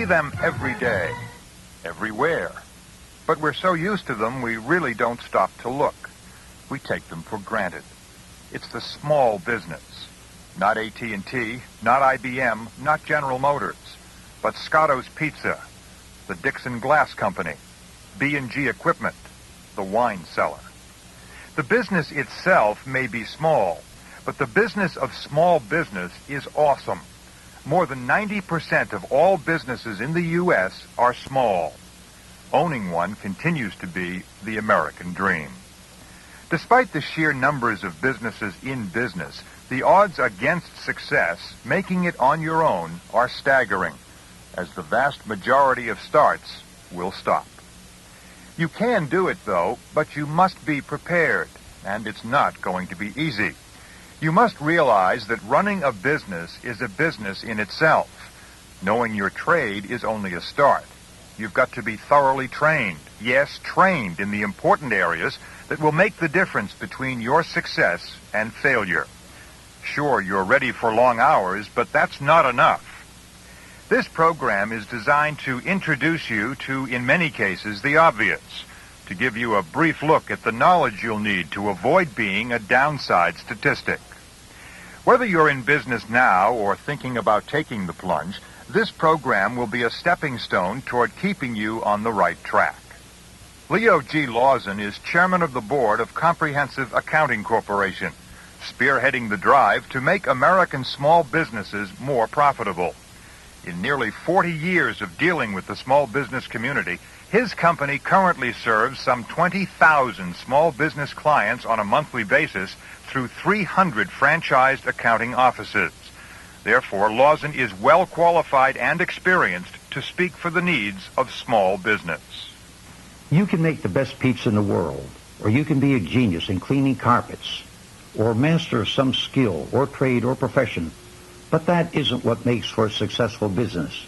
see them every day, everywhere. But we're so used to them, we really don't stop to look. We take them for granted. It's the small business. Not AT&T, not IBM, not General Motors, but Scotto's Pizza, the Dixon Glass Company, B&G Equipment, the wine cellar. The business itself may be small, but the business of small business is awesome. More than 90% of all businesses in the U.S. are small. Owning one continues to be the American dream. Despite the sheer numbers of businesses in business, the odds against success, making it on your own, are staggering, as the vast majority of starts will stop. You can do it, though, but you must be prepared, and it's not going to be easy. You must realize that running a business is a business in itself. Knowing your trade is only a start. You've got to be thoroughly trained, yes, trained in the important areas that will make the difference between your success and failure. Sure, you're ready for long hours, but that's not enough. This program is designed to introduce you to, in many cases, the obvious, to give you a brief look at the knowledge you'll need to avoid being a downside statistic. Whether you're in business now or thinking about taking the plunge, this program will be a stepping stone toward keeping you on the right track. Leo G. Lawson is chairman of the board of Comprehensive Accounting Corporation, spearheading the drive to make American small businesses more profitable. In nearly 40 years of dealing with the small business community, his company currently serves some 20,000 small business clients on a monthly basis through 300 franchised accounting offices. Therefore, Lawson is well qualified and experienced to speak for the needs of small business. You can make the best pizza in the world, or you can be a genius in cleaning carpets, or master some skill or trade or profession, but that isn't what makes for a successful business.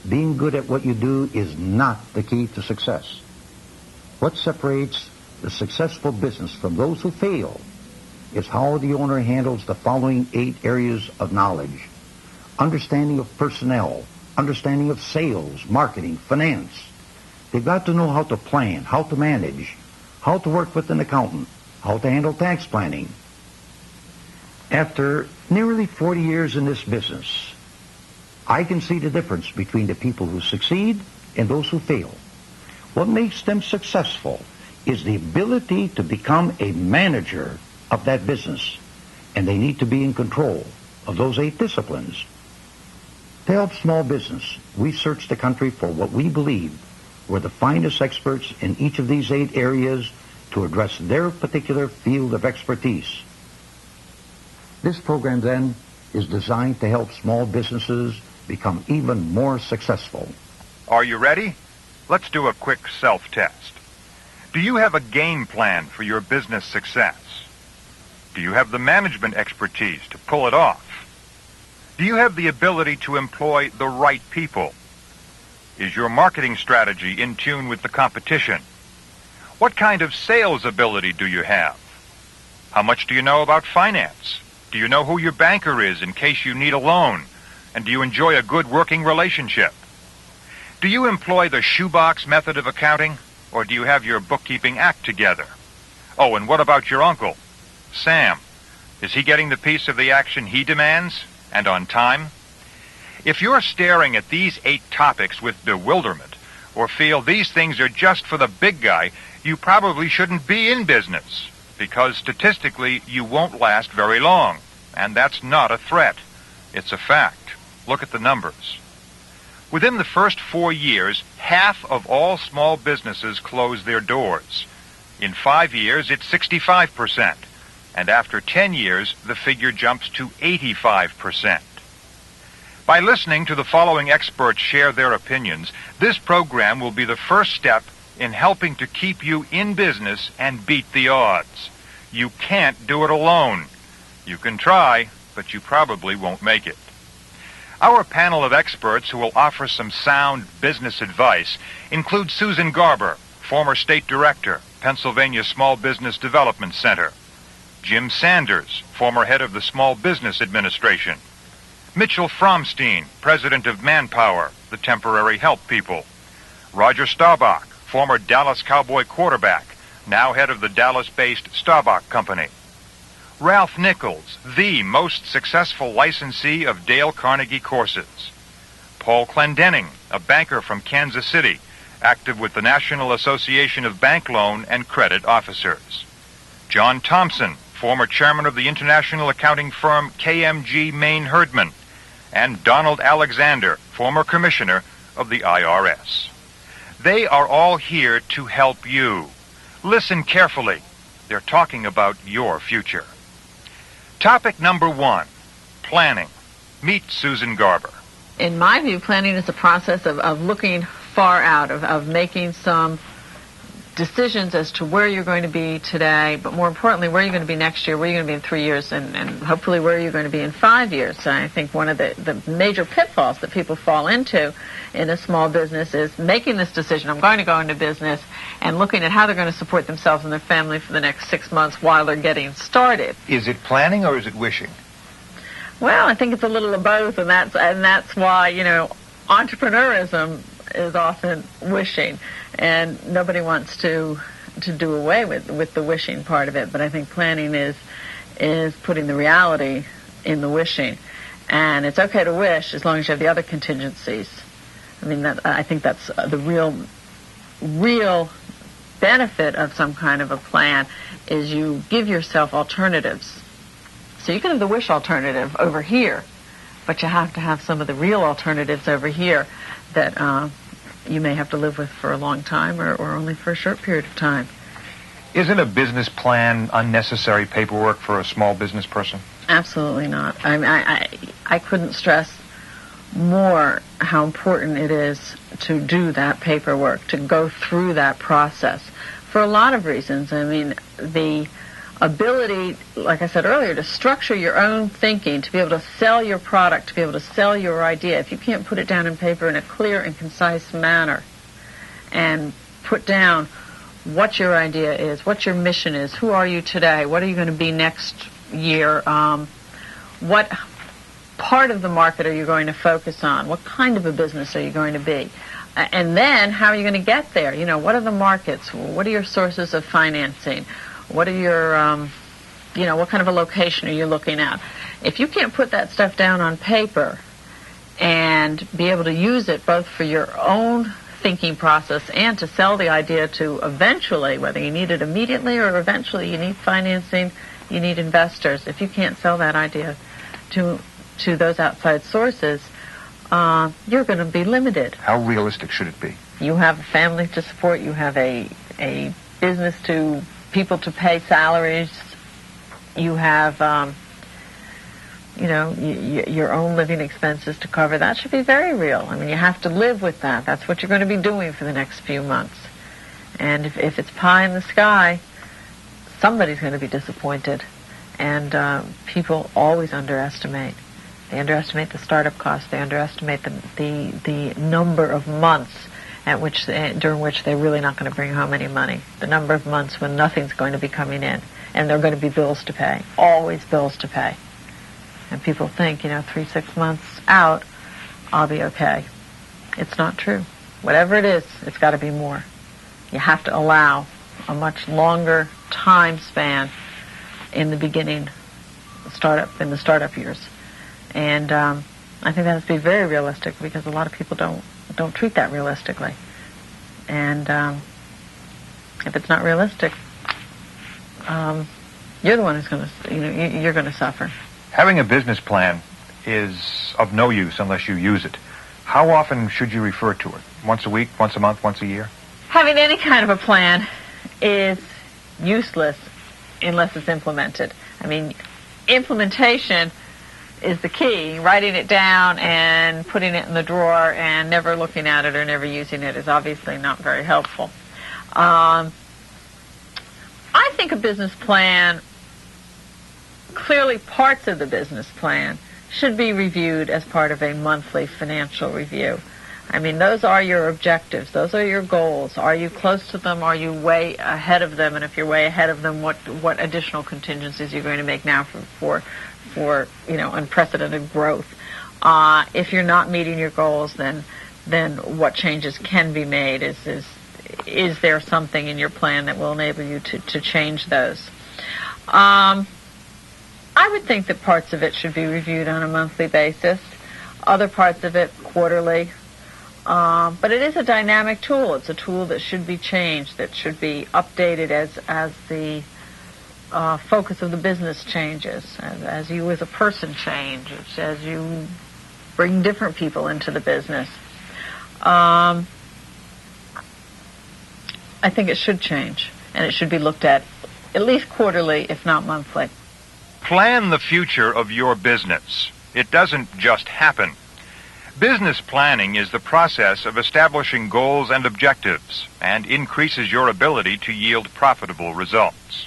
Being good at what you do is not the key to success. What separates the successful business from those who fail is how the owner handles the following 8 areas of knowledge: understanding of personnel, understanding of sales, marketing, finance. They've got to know how to plan, how to manage, how to work with an accountant, how to handle tax planning. After nearly 40 years in this business, I can see the difference between the people who succeed and those who fail. What makes them successful is the ability to become a manager of that business, and they need to be in control of those 8 disciplines. To help small business, we searched the country for what we believe were the finest experts in each of these 8 areas to address their particular field of expertise. This program, then, is designed to help small businesses become even more successful. Are you ready? Let's do a quick self-test. Do you have a game plan for your business success? Do you have the management expertise to pull it off? Do you have the ability to employ the right people? Is your marketing strategy in tune with the competition? What kind of sales ability do you have? How much do you know about finance? Do you know who your banker is in case you need a loan? And do you enjoy a good working relationship? Do you employ the shoebox method of accounting, or do you have your bookkeeping act together? Oh, and what about your uncle, Sam? Is he getting the piece of the action he demands, and on time? If you're staring at these 8 topics with bewilderment, or feel these things are just for the big guy, you probably shouldn't be in business, because statistically you won't last very long, and that's not a threat. It's a fact. Look at the numbers. Within the first 4 years, half of all small businesses close their doors. In 5 years, it's 65%, and after 10 years, the figure jumps to 85%. By listening to the following experts share their opinions, this program will be the first step in helping to keep you in business and beat the odds. You can't do it alone. You can try, but you probably won't make it. Our panel of experts who will offer some sound business advice include Susan Garber, former state director, Pennsylvania Small Business Development Center; Jim Sanders, former head of the Small Business Administration; Mitchell Fromstein, president of Manpower, the temporary help people. Roger Staubach, former Dallas Cowboy quarterback, now head of the Dallas-based Staubach Company. Ralph Nichols, the most successful licensee of Dale Carnegie courses. Paul Clendenning, a banker from Kansas City, active with the National Association of Bank Loan and Credit Officers. John Thompson, former chairman of the international accounting firm KMG Main Herdman. And Donald Alexander, former commissioner of the IRS. They are all here to help you. Listen carefully. They're talking about your future. Topic number 1, planning. Meet Susan Garber. In my view, planning is a process of looking far out, of making some decisions as to where you're going to be today, but more importantly, where you're going to be next year, where you're going to be in 3 years, and hopefully where you're going to be in 5 years. So I think one of the major pitfalls that people fall into in a small business is making this decision, I'm going to go into business, and looking at how they're going to support themselves and their family for the next 6 months while they're getting started. Is it planning or is it wishing? Well, I think it's a little of both, and that's why, entrepreneurism is often wishing, and nobody wants to do away with the wishing part of it. But I think planning is putting the reality in the wishing, and it's okay to wish as long as you have the other contingencies. I mean, I think that's the real benefit of some kind of a plan is you give yourself alternatives. So you can have the wish alternative over here, but you have to have some of the real alternatives over here that you may have to live with for a long time or only for a short period of time. Isn't a business plan unnecessary paperwork for a small business person? Absolutely not. I couldn't stress more how important it is to do that paperwork, to go through that process for a lot of reasons. I mean, the ability, like I said earlier, to structure your own thinking, to be able to sell your product, to be able to sell your idea. If you can't put it down in paper in a clear and concise manner and put down what your idea is, what your mission is, who are you today, what are you going to be next year, what part of the market are you going to focus on, what kind of a business are you going to be, and then how are you going to get there? What are the markets, what are your sources of financing, what are your, what kind of a location are you looking at? If you can't put that stuff down on paper and be able to use it both for your own thinking process and to sell the idea to eventually, whether you need it immediately or eventually you need financing, you need investors. If you can't sell that idea to those outside sources, you're going to be limited. How realistic should it be? You have a family to support. You have a business to people to pay salaries. You have, your own living expenses to cover. That should be very real. I mean, you have to live with that. That's what you're going to be doing for the next few months. And if it's pie in the sky, somebody's going to be disappointed. And people always underestimate. They underestimate the startup costs. They underestimate the number of months during which they're really not going to bring home any money. The number of months when nothing's going to be coming in, and there are going to be bills to pay. Always bills to pay. And people think, 3-6 months out, I'll be okay. It's not true. Whatever it is, it's got to be more. You have to allow a much longer time span in the beginning, in the startup years. And I think that has to be very realistic because a lot of people don't treat that realistically. And if it's not realistic, you're the one who's going to, you're going to suffer. Having a business plan is of no use unless you use it. How often should you refer to it? Once a week, once a month, once a year? Having any kind of a plan is useless unless it's implemented. I mean, implementation is the key. Writing it down and putting it in the drawer and never looking at it or never using it is obviously not very helpful. I think a business plan, clearly parts of the business plan, should be reviewed as part of a monthly financial review. I mean, those are your objectives. Those are your goals. Are you close to them? Are you way ahead of them? And if you're way ahead of them, what additional contingencies are you going to make now for unprecedented growth? If you're not meeting your goals, then what changes can be made? Is there something in your plan that will enable you to change those? I would think that parts of it should be reviewed on a monthly basis, other parts of it quarterly. But it is a dynamic tool. It's a tool that should be changed, that should be updated as the focus of the business changes, as you as a person change, as you bring different people into the business. I think it should change, and it should be looked at least quarterly, if not monthly. Plan the future of your business. It doesn't just happen. Business planning is the process of establishing goals and objectives and increases your ability to yield profitable results.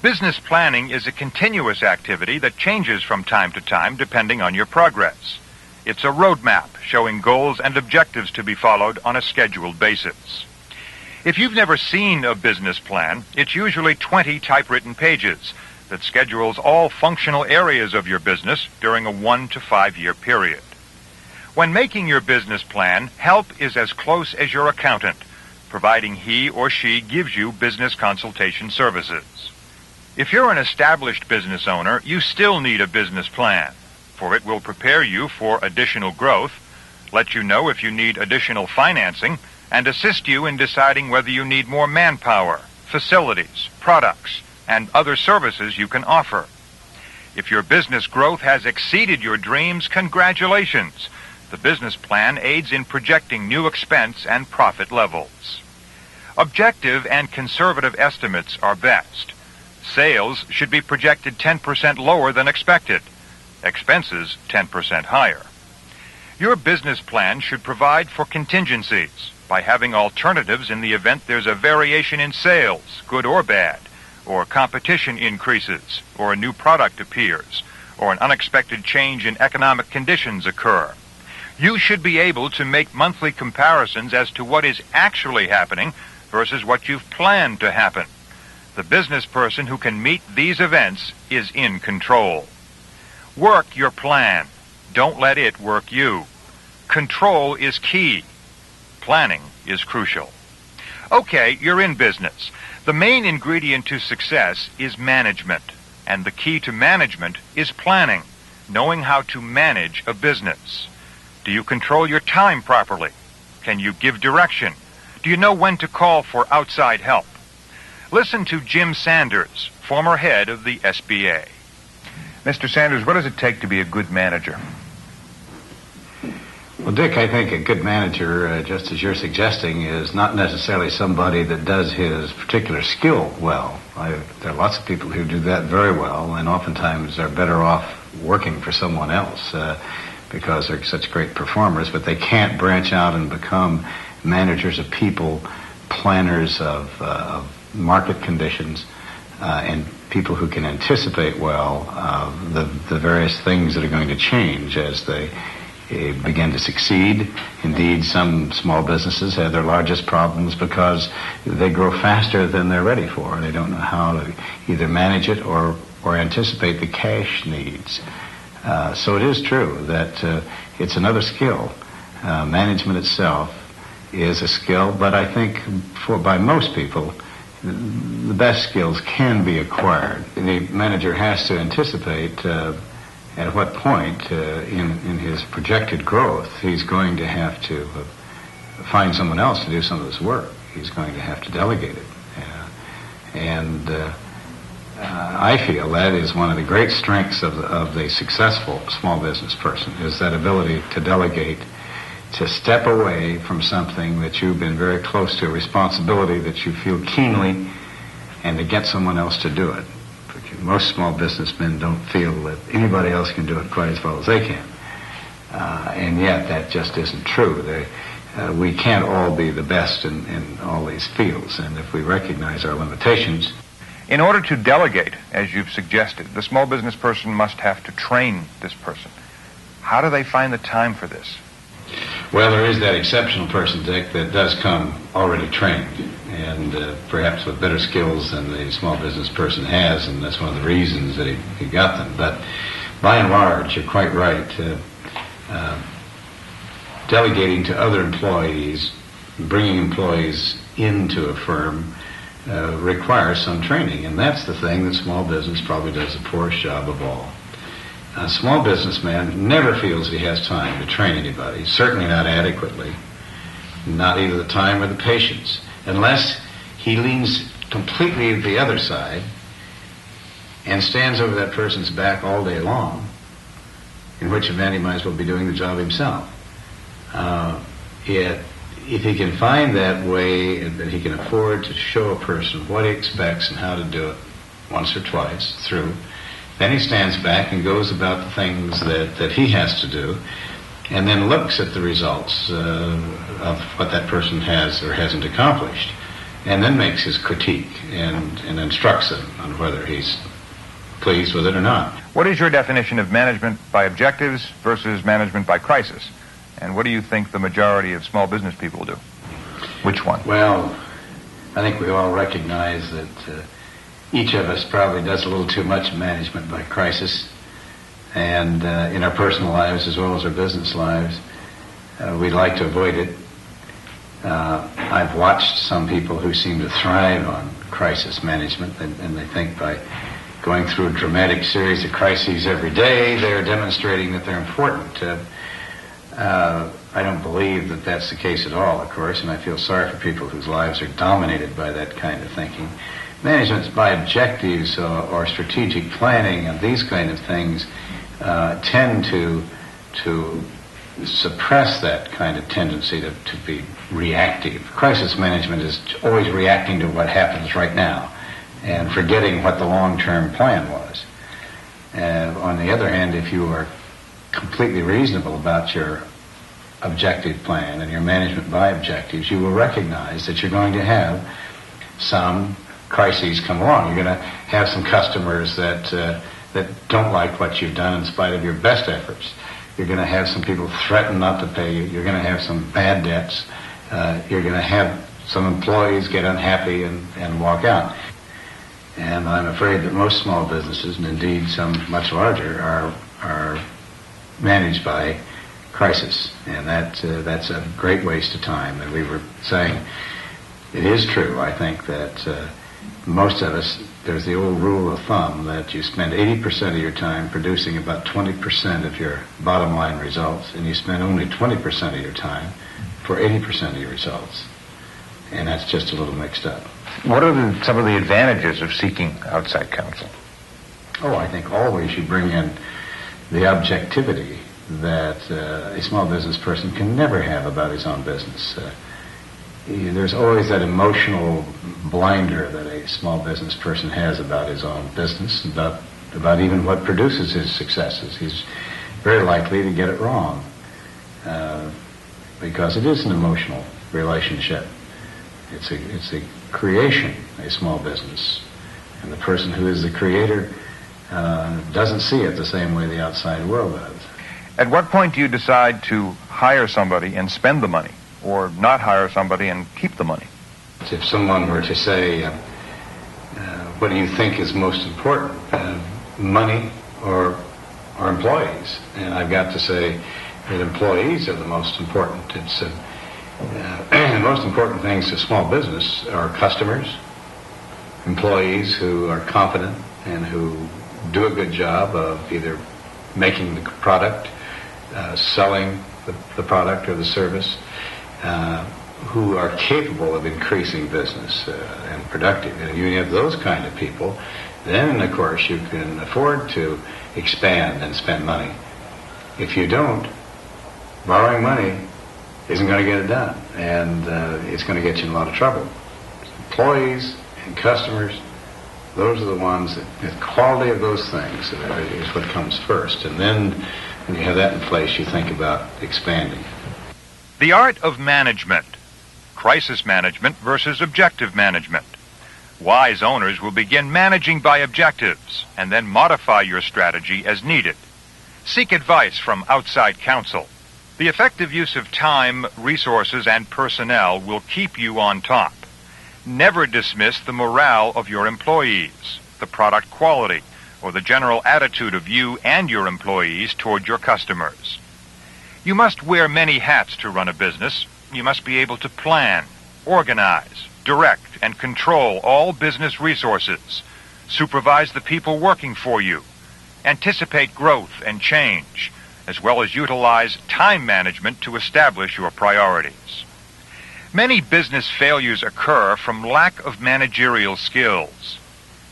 Business planning is a continuous activity that changes from time to time depending on your progress. It's a roadmap showing goals and objectives to be followed on a scheduled basis. If you've never seen a business plan, it's usually 20 typewritten pages that schedules all functional areas of your business during a 1 to 5 year period. When making your business plan, help is as close as your accountant, providing he or she gives you business consultation services. If you're an established business owner, you still need a business plan, for it will prepare you for additional growth, let you know if you need additional financing, and assist you in deciding whether you need more manpower, facilities, products, and other services you can offer. If your business growth has exceeded your dreams, congratulations. The business plan aids in projecting new expense and profit levels. Objective and conservative estimates are best. Sales should be projected 10% lower than expected. Expenses 10% higher. Your business plan should provide for contingencies by having alternatives in the event there's a variation in sales, good or bad, or competition increases, or a new product appears, or an unexpected change in economic conditions occur. You should be able to make monthly comparisons as to what is actually happening versus what you've planned to happen. The business person who can meet these events is in control. Work your plan. Don't let it work you. Control is key. Planning is crucial. Okay, you're in business. The main ingredient to success is management, and the key to management is planning, knowing how to manage a business. Do you control your time properly? Can you give direction? Do you know when to call for outside help? Listen to Jim Sanders, former head of the SBA. Mr. Sanders, what does it take to be a good manager? Well, Dick, I think a good manager, just as you're suggesting, is not necessarily somebody that does his particular skill well. There are lots of people who do that very well, and oftentimes are better off working for someone else because they're such great performers, but they can't branch out and become managers of people, planners of market conditions, and people who can anticipate well the various things that are going to change as they begin to succeed. Indeed, some small businesses have their largest problems because they grow faster than they're ready for. They don't know how to either manage it or anticipate the cash needs. So it is true that it's another skill. Management itself is a skill, but I think by most people, the best skills can be acquired. The manager has to anticipate at what point in his projected growth he's going to have to find someone else to do some of this work. He's going to have to delegate it. I feel that is one of the great strengths of the successful small business person, is that ability to delegate, to step away from something that you've been very close to, a responsibility that you feel keenly, and to get someone else to do it. Most small businessmen don't feel that anybody else can do it quite as well as they can. And yet that just isn't true. We can't all be the best in all these fields, and if we recognize our limitations. In order to delegate, as you've suggested, the small business person must have to train this person. How do they find the time for this? Well, there is that exceptional person, Dick, that does come already trained, and perhaps with better skills than the small business person has, and that's one of the reasons that he got them. But by and large, you're quite right. delegating to other employees, bringing employees into a firm requires some training, and that's the thing that small business probably does the poorest job of all. A small businessman never feels he has time to train anybody, certainly not adequately, not either the time or the patience, unless he leans completely to the other side and stands over that person's back all day long, in which event he might as well be doing the job himself. If he can find that way that he can afford to show a person what he expects and how to do it once or twice through, then he stands back and goes about the things that he has to do, and then looks at the results of what that person has or hasn't accomplished, and then makes his critique and instructs him on whether he's pleased with it or not. What is your definition of management by objectives versus management by crisis? And what do you think the majority of small business people do? Which one? Well, I think we all recognize that each of us probably does a little too much management by crisis, and in our personal lives as well as our business lives, we'd like to avoid it. I've watched some people who seem to thrive on crisis management, and they think by going through a dramatic series of crises every day, they're demonstrating that they're important. I don't believe that that's the case at all, of course, and I feel sorry for people whose lives are dominated by that kind of thinking. Management's by objectives or strategic planning and these kind of things tend to suppress that kind of tendency to be reactive. Crisis management is always reacting to what happens right now and forgetting what the long-term plan was. On the other hand, if you are completely reasonable about your objective plan and your management by objectives, you will recognize that you're going to have some crises come along. You're going to have some customers that don't like what you've done in spite of your best efforts. You're going to have some people threaten not to pay you. You're going to have some bad debts. You're going to have some employees get unhappy and walk out. And I'm afraid that most small businesses, and indeed some much larger, are managed by crisis, and that's a great waste of time. And we were saying, it is true, I think, that most of us, there's the old rule of thumb that you spend 80% of your time producing about 20% of your bottom line results, and you spend only 20% of your time for 80% of your results. And that's just a little mixed up. What are some of the advantages of seeking outside counsel? Oh, I think always you bring in the objectivity that a small business person can never have about his own business. There's always that emotional blinder that a small business person has about his own business, about even what produces his successes. He's very likely to get it wrong because it is an emotional relationship. It's a creation, a small business, and the person who is the creator doesn't see it the same way the outside world does. At what point do you decide to hire somebody and spend the money, or not hire somebody and keep the money? If someone were to say, what do you think is most important, money or employees? And I've got to say that employees are the most important. It's the most important things to small business are customers, employees who are confident and who do a good job of either making the product, selling the product or the service, who are capable of increasing business and productive. And if you have those kind of people, then, of course, you can afford to expand and spend money. If you don't, borrowing money isn't going to get it done, and it's going to get you in a lot of trouble. Employees and customers, those are the ones that the quality of those things is what comes first. And then when you have that in place, you think about expanding. The art of management. Crisis management versus objective management. Wise owners will begin managing by objectives and then modify your strategy as needed. Seek advice from outside counsel. The effective use of time, resources, and personnel will keep you on top. Never dismiss the morale of your employees, the product quality, or the general attitude of you and your employees toward your customers. You must wear many hats to run a business. You must be able to plan, organize, direct, and control all business resources, supervise the people working for you, anticipate growth and change, as well as utilize time management to establish your priorities. Many business failures occur from lack of managerial skills.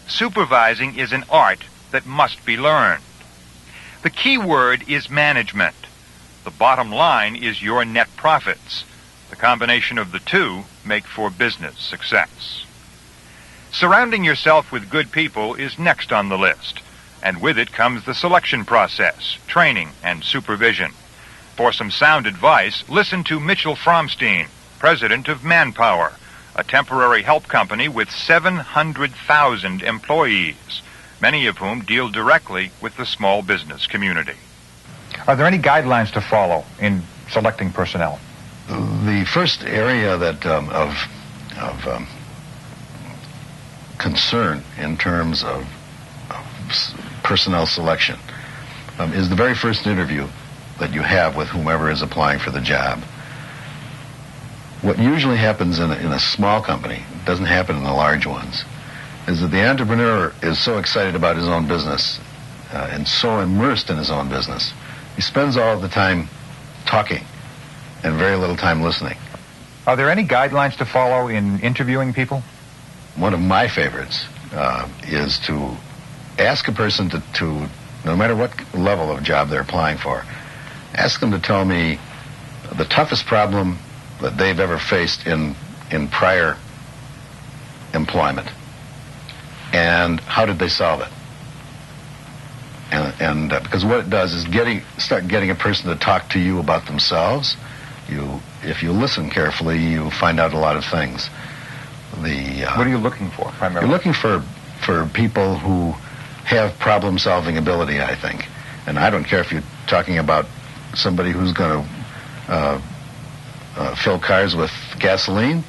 Supervising is an art that must be learned. The key word is management. The bottom line is your net profits. The combination of the two make for business success. Surrounding yourself with good people is next on the list, and with it comes the selection process, training, and supervision. For some sound advice, listen to Mitchell Fromstein, president of Manpower, a temporary help company with 700,000 employees, many of whom deal directly with the small business community. Are there any guidelines to follow in selecting personnel? The first area that of concern in terms of personnel selection is the very first interview that you have with whomever is applying for the job. What usually happens in a small company, doesn't happen in the large ones, is that the entrepreneur is so excited about his own business and so immersed in his own business, he spends all of the time talking and very little time listening. Are there any guidelines to follow in interviewing people? One of my favorites is to ask a person to, no matter what level of job they're applying for, ask them to tell me the toughest problem that they've ever faced in prior employment, and how did they solve it? And because what it does is start getting a person to talk to you about themselves. If you listen carefully, you find out a lot of things. What are you looking for primarily? You're looking for people who have problem-solving ability, I think. And I don't care if you're talking about somebody who's going to fill cars with gasoline,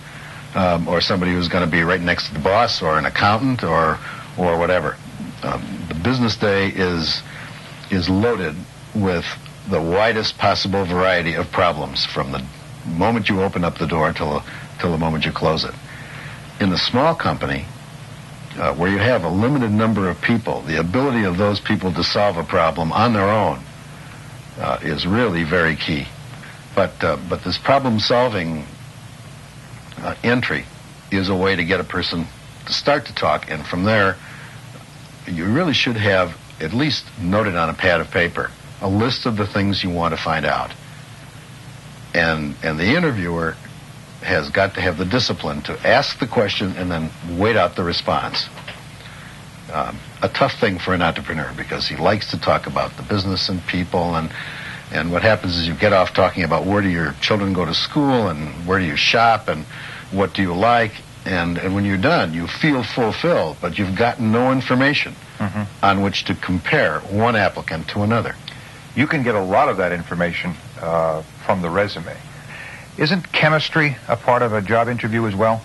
or somebody who's going to be right next to the boss, or an accountant, or whatever. The business day is loaded with the widest possible variety of problems from the moment you open up the door till the moment you close it. In a small company, where you have a limited number of people, the ability of those people to solve a problem on their own is really very key. But this problem-solving entry is a way to get a person to start to talk, and from there, you really should have at least noted on a pad of paper a list of the things you want to find out. And the interviewer has got to have the discipline to ask the question and then wait out the response. A tough thing for an entrepreneur, because he likes to talk about the business and people, and what happens is you get off talking about where do your children go to school and where do you shop and what do you like, and when you're done you feel fulfilled, but you've gotten no information on which to compare one applicant to another. You can get a lot of that information from the resume. Isn't chemistry a part of a job interview as well?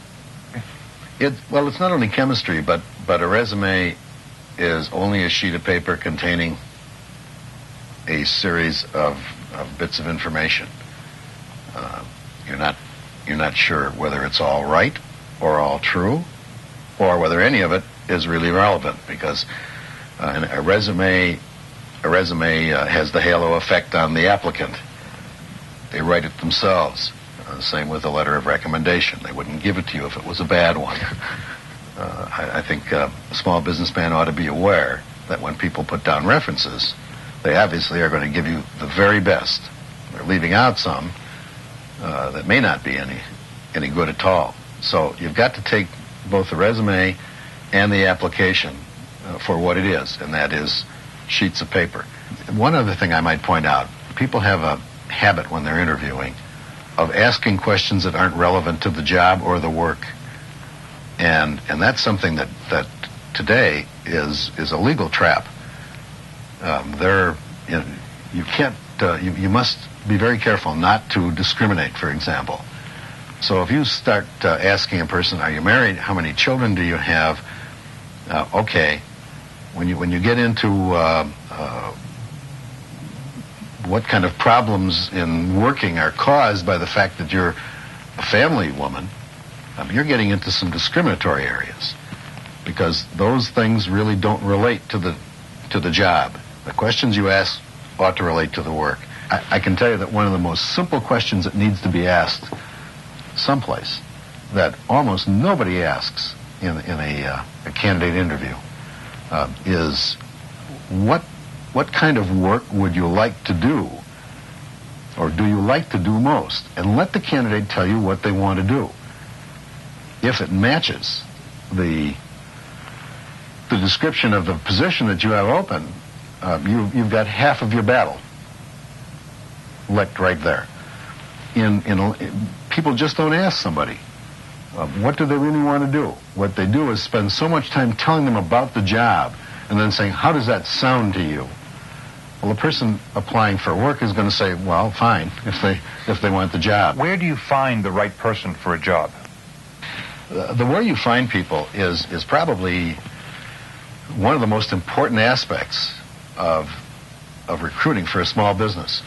Well, it's not only chemistry, but a resume is only a sheet of paper containing a series of bits of information. You're not sure whether it's all right or all true, or whether any of it is really relevant, because a resume has the halo effect on the applicant. They write it themselves. Same with a letter of recommendation. They wouldn't give it to you if it was a bad one. I think a small businessman ought to be aware that when people put down references, they obviously are going to give you the very best. They're leaving out some that may not be any good at all. So you've got to take both the resume and the application for what it is, and that is sheets of paper. One other thing I might point out, people have a habit when they're interviewing of asking questions that aren't relevant to the job or the work. And that's something that today is a legal trap. You must be very careful not to discriminate, for example. So if you start asking a person, are you married? How many children do you have? Okay. When you get into what kind of problems in working are caused by the fact that you're a family woman, you're getting into some discriminatory areas, because those things really don't relate to the job. The questions you ask ought to relate to the work. I can tell you that one of the most simple questions that needs to be asked someplace that almost nobody asks in a candidate interview is what kind of work would you like to do, or do you like to do most? And let the candidate tell you what they want to do. If it matches the description of the position that you have open, you've got half of your battle licked right there. People just don't ask somebody, what do they really want to do? What they do is spend so much time telling them about the job and then saying, how does that sound to you? Well, the person applying for work is going to say, well, fine, if they want the job. Where do you find the right person for a job? The way you find people is probably one of the most important aspects of recruiting for a small business,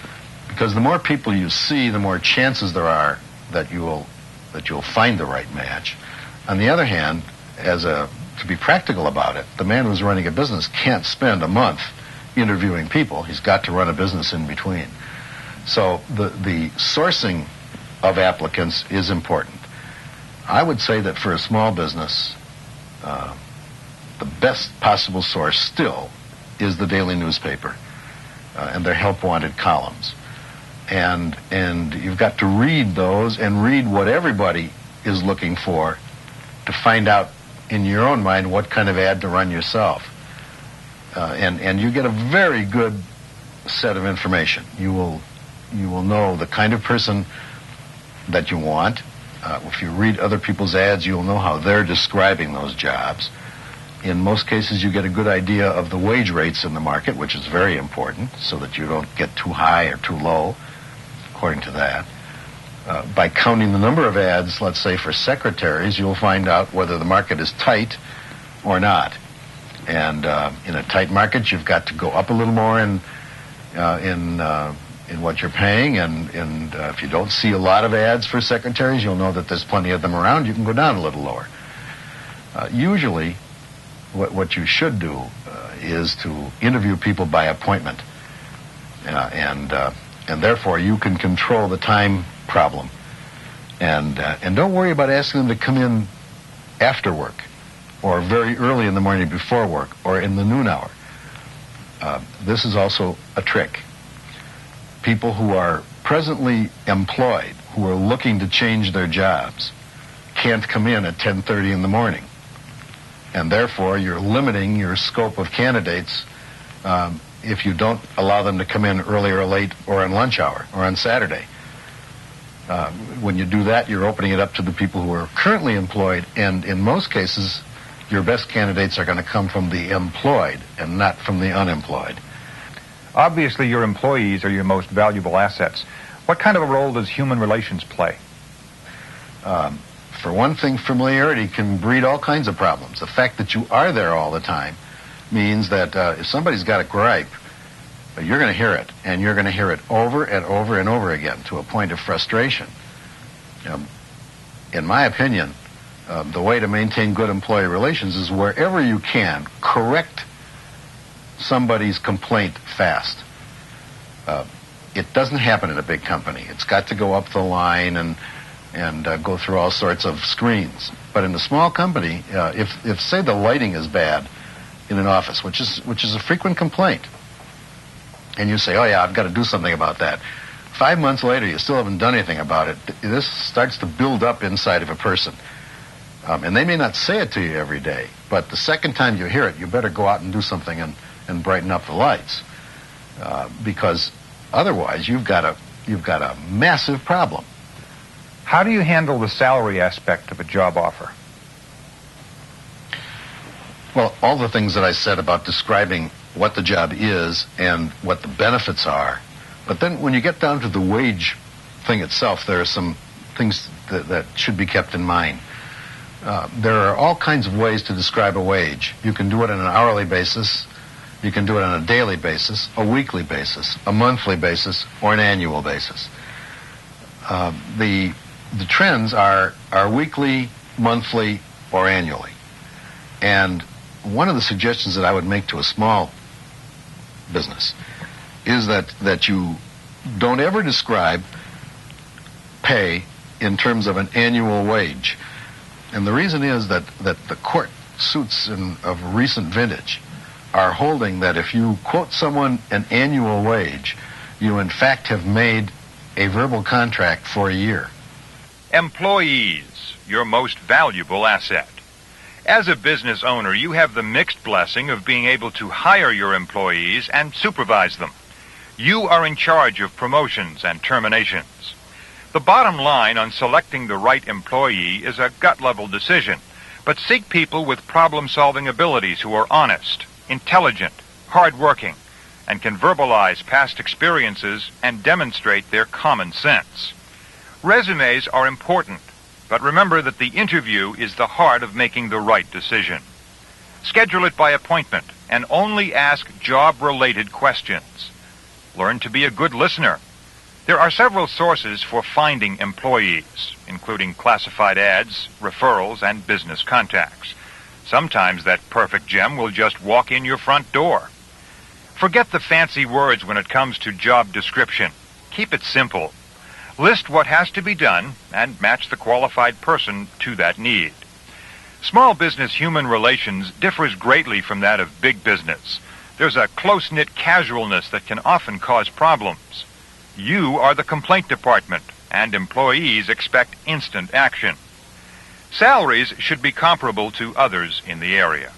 because the more people you see, the more chances there are that you'll find the right match. On the other hand, to be practical about it, the man who's running a business can't spend a month interviewing people. He's got to run a business in between. So the sourcing of applicants is important. I would say that for a small business, the best possible source still is the daily newspaper and their help wanted columns. And you've got to read those and read what everybody is looking for to find out in your own mind what kind of ad to run yourself. And you get a very good set of information. You will know the kind of person that you want. If you read other people's ads, you'll know how they're describing those jobs. In most cases, you get a good idea of the wage rates in the market, which is very important, so that you don't get too high or too low, according to that. By counting the number of ads, let's say for secretaries, you'll find out whether the market is tight or not. And in a tight market, you've got to go up a little more in what you're paying, and if you don't see a lot of ads for secretaries, you'll know that there's plenty of them around. You can go down a little lower. Usually, what you should do is to interview people by appointment, and therefore you can control the time problem, and don't worry about asking them to come in after work, or very early in the morning before work, or in the noon hour. This is also a trick. People who are presently employed, who are looking to change their jobs, can't come in at 10:30 in the morning. And therefore, you're limiting your scope of candidates if you don't allow them to come in early or late, or on lunch hour, or on Saturday. When you do that, you're opening it up to the people who are currently employed, and in most cases, your best candidates are going to come from the employed and not from the unemployed. Obviously, your employees are your most valuable assets. What kind of a role does human relations play? For one thing, familiarity can breed all kinds of problems. The fact that you are there all the time means that if somebody's got a gripe, you're going to hear it, and you're going to hear it over and over and over again to a point of frustration. In my opinion, the way to maintain good employee relations is wherever you can, correct somebody's complaint fast. It doesn't happen in a big company. It's got to go up the line and go through all sorts of screens. But in a small company, if say the lighting is bad in an office, which is a frequent complaint, and you say, oh yeah, I've got to do something about that. 5 months later, you still haven't done anything about it. This starts to build up inside of a person. And they may not say it to you every day, but the second time you hear it, you better go out and do something and brighten up the lights, because otherwise you've got a massive problem. How do you handle the salary aspect of a job offer? Well, all the things that I said about describing what the job is and what the benefits are, but then when you get down to the wage thing itself, there are some things that should be kept in mind. There are all kinds of ways to describe a wage. You can do it on an hourly basis. You can do it on a daily basis, a weekly basis, a monthly basis, or an annual basis. The trends are weekly, monthly, or annually. And one of the suggestions that I would make to a small business is that you don't ever describe pay in terms of an annual wage. And the reason is that the court suits of recent vintage are holding that if you quote someone an annual wage, you in fact have made a verbal contract for a year. Employees, your most valuable asset. As a business owner, you have the mixed blessing of being able to hire your employees and supervise them. You are in charge of promotions and terminations. The bottom line on selecting the right employee is a gut-level decision, but seek people with problem-solving abilities who are honest, intelligent, hard-working, and can verbalize past experiences and demonstrate their common sense. Resumes are important, but remember that the interview is the heart of making the right decision. Schedule it by appointment and only ask job-related questions. Learn to be a good listener. There are several sources for finding employees, including classified ads, referrals, and business contacts. Sometimes that perfect gem will just walk in your front door. Forget the fancy words when it comes to job description. Keep it simple. List what has to be done and match the qualified person to that need. Small business human relations differs greatly from that of big business. There's a close-knit casualness that can often cause problems. You are the complaint department, and employees expect instant action. Salaries should be comparable to others in the area.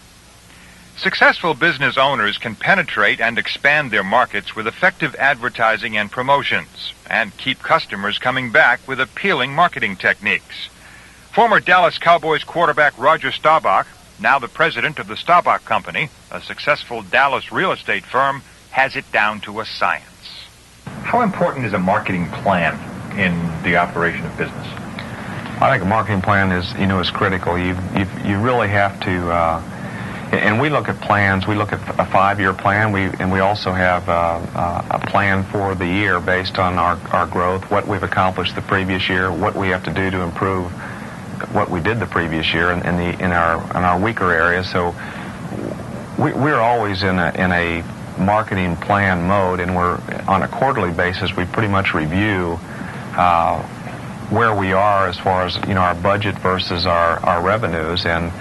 Successful business owners can penetrate and expand their markets with effective advertising and promotions, and keep customers coming back with appealing marketing techniques. Former Dallas Cowboys quarterback Roger Staubach, now the president of the Staubach Company, a successful Dallas real estate firm, has it down to a science. How important is a marketing plan in the operation of business? I think a marketing plan is critical. You really have to. And we look at plans. We look at a 5-year plan. We also have a plan for the year based on our growth, what we've accomplished the previous year, what we have to do to improve what we did the previous year in our weaker areas. So we're always in a marketing plan mode, and we're on a quarterly basis. We pretty much review where we are as far as our budget versus our revenues, and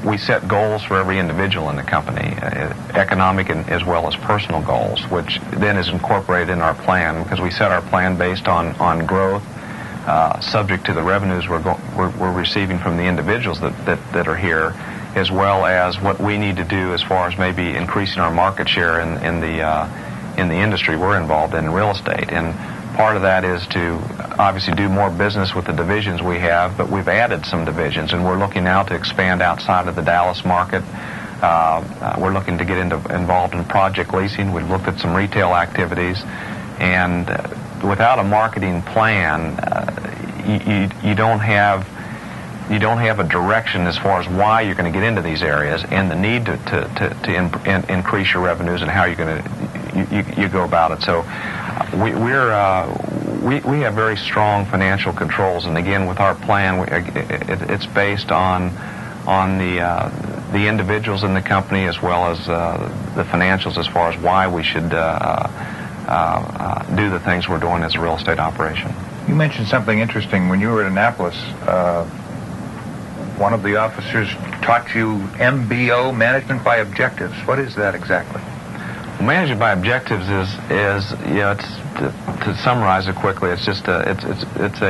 we set goals for every individual in the company, economic and as well as personal goals, which then is incorporated in our plan, because we set our plan based on growth, subject to the revenues we're receiving from the individuals that are here, as well as what we need to do as far as maybe increasing our market share in the industry we're involved in real estate. And part of that is to obviously do more business with the divisions we have, but we've added some divisions, and we're looking now to expand outside of the Dallas market. We're looking to get involved in project leasing. We've looked at some retail activities, and without a marketing plan, you don't have a direction as far as why you're going to get into these areas and the need to increase your revenues and how you're going to you go about it. So we have very strong financial controls, and again, with our plan, it's based on the individuals in the company as well as the financials as far as why we should do the things we're doing as a real estate operation. You mentioned something interesting when you were at Annapolis. One of the officers taught you MBO, management by objectives. What is that exactly? Well, management by objectives is it's to summarize it quickly. It's just it's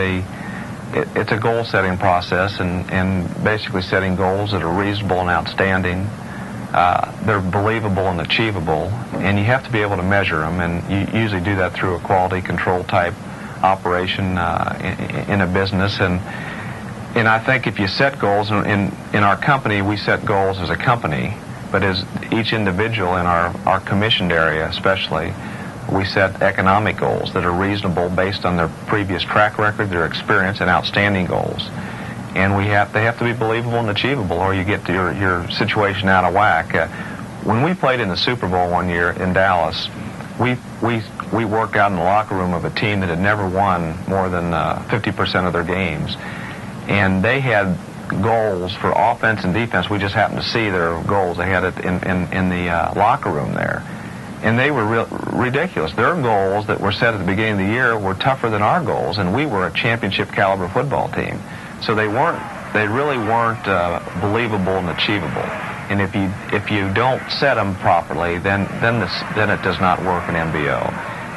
a goal setting process, and basically setting goals that are reasonable and outstanding. They're believable and achievable, and you have to be able to measure them. And you usually do that through a quality control type operation in a business. And I think if you set goals, in our company, we set goals as a company, but as each individual in our commissioned area especially, we set economic goals that are reasonable based on their previous track record, their experience, and outstanding goals. And they have to be believable and achievable, or you get your situation out of whack. When we played in the Super Bowl one year in Dallas, we worked out in the locker room of a team that had never won more than 50% of their games. And they had goals for offense and defense. We just happened to see their goals. They had it in the locker room there. And they were ridiculous. Their goals that were set at the beginning of the year were tougher than our goals, and we were a championship caliber football team. So they really weren't believable and achievable. And if you don't set them properly, then it does not work in MBO.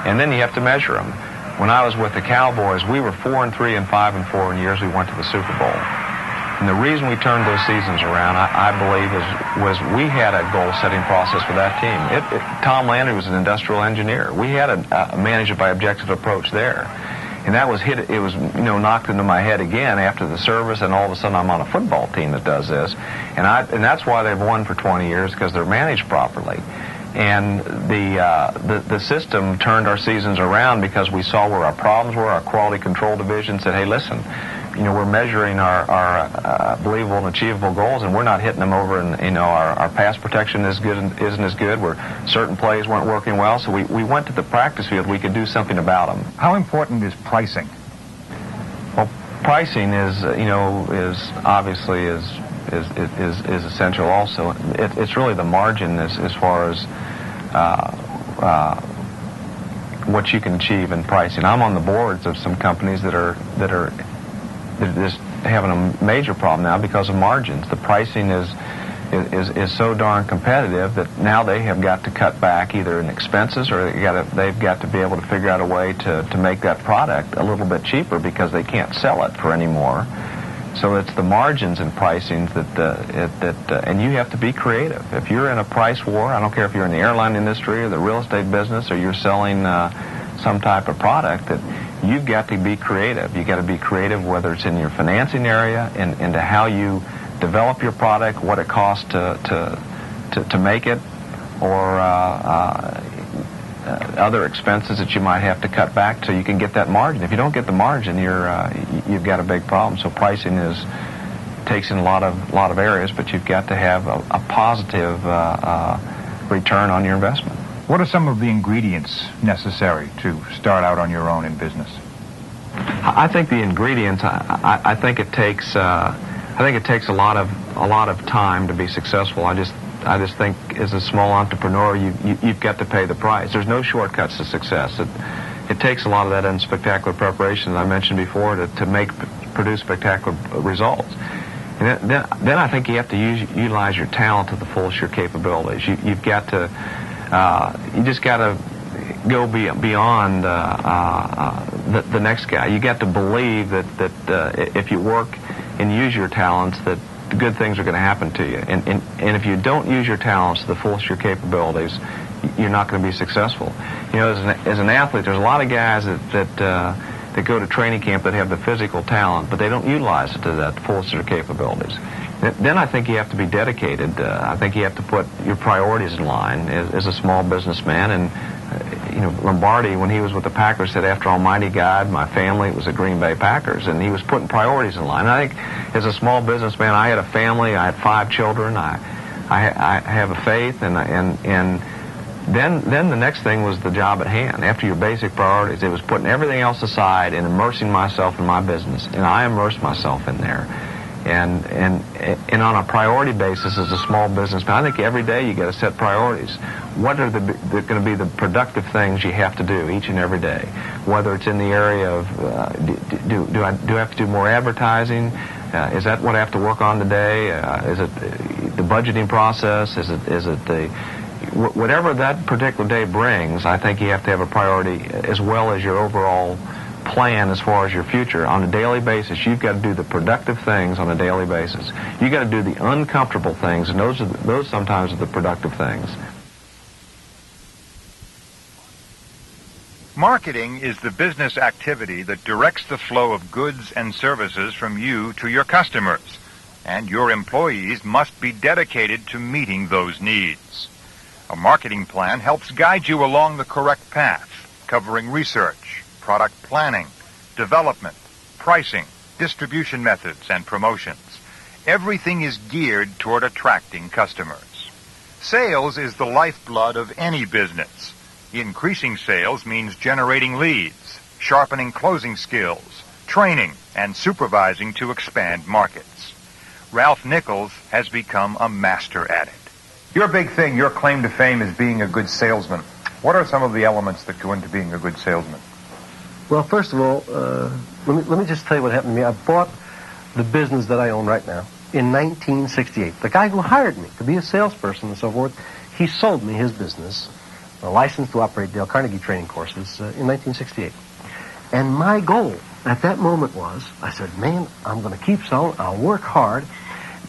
And then you have to measure them. When I was with the Cowboys, we were 4-3 and 5-4 in years we went to the Super Bowl. And the reason we turned those seasons around, I believe, was we had a goal-setting process for that team. Tom Landry was an industrial engineer. We had a manage it by objective approach there. And that was it was knocked into my head again after the service, and all of a sudden I'm on a football team that does this. And that's why they've won for 20 years, because they're managed properly. And the system turned our seasons around because we saw where our problems were. Our quality control division said, hey, listen, we're measuring our believable and achievable goals, and we're not hitting them over, and our pass protection isn't as good. Where certain plays weren't working well, so we went to the practice field. We could do something about them. How important is pricing? Well, pricing is obviously is essential. Also, it's really the margin as far as what you can achieve in pricing. I'm on the boards of some companies that are just having a major problem now because of margins. The pricing is so darn competitive that now they have got to cut back either in expenses, or they've got to be able to figure out a way to make that product a little bit cheaper because they can't sell it for any more. So it's the margins and pricings and you have to be creative. If you're in a price war, I don't care if you're in the airline industry or the real estate business, or you're selling some type of product, that you've got to be creative. You've got to be creative, whether it's in your financing area, into how you develop your product, what it costs to make it, or other expenses that you might have to cut back so you can get that margin. If you don't get the margin, you've got a big problem. So pricing takes in a lot of areas, but you've got to have a positive return on your investment. What are some of the ingredients necessary to start out on your own in business? I think the ingredients. I think it takes. I think it takes a lot of time to be successful. I just think as a small entrepreneur, you've got to pay the price. There's no shortcuts to success. It takes a lot of that and spectacular preparation that I mentioned before to produce spectacular results. And then I think you have to utilize your talent to the fullest your capabilities. You've got to. You just got to go beyond the next guy. You got to believe that if you work and use your talents, that good things are going to happen to you. And if you don't use your talents to the fullest your capabilities, you're not going to be successful. As an athlete, there's a lot of guys that go to training camp that have the physical talent, but they don't utilize it to the fullest of their capabilities. Then I think you have to be dedicated. I think you have to put your priorities in line as a small businessman. And Lombardi, when he was with the Packers, said, "After Almighty God, my family, it was the Green Bay Packers." And he was putting priorities in line. And I think as a small businessman, I had a family. I had 5 children. I have a faith, and then the next thing was the job at hand. After your basic priorities, it was putting everything else aside and immersing myself in my business. And I immersed myself in there. And on a priority basis as a small businessman, I think every day you got to set priorities. What are going to be the productive things you have to do each and every day? Whether it's in the area of do I have to do more advertising? Is that what I have to work on today? Is it the budgeting process? Is it the whatever that particular day brings? I think you have to have a priority as well as your overall plan as far as your future. On a daily basis, you've got to do the productive things on a daily basis. You've got to do the uncomfortable things, and those sometimes are the productive things. Marketing is the business activity that directs the flow of goods and services from you to your customers, and your employees must be dedicated to meeting those needs. A marketing plan helps guide you along the correct path, covering research, product planning, development, pricing, distribution methods, and promotions. Everything is geared toward attracting customers. Sales is the lifeblood of any business. Increasing sales means generating leads, sharpening closing skills, training, and supervising to expand markets. Ralph Nichols has become a master at it. Your big thing, your claim to fame is being a good salesman. What are some of the elements that go into being a good salesman? Well, first of all, let me just tell you what happened to me. I bought the business that I own right now in 1968. The guy who hired me to be a salesperson and so forth, he sold me his business, a license to operate Dale Carnegie training courses, in 1968. And my goal at that moment was, I said, man, I'm going to keep selling, I'll work hard,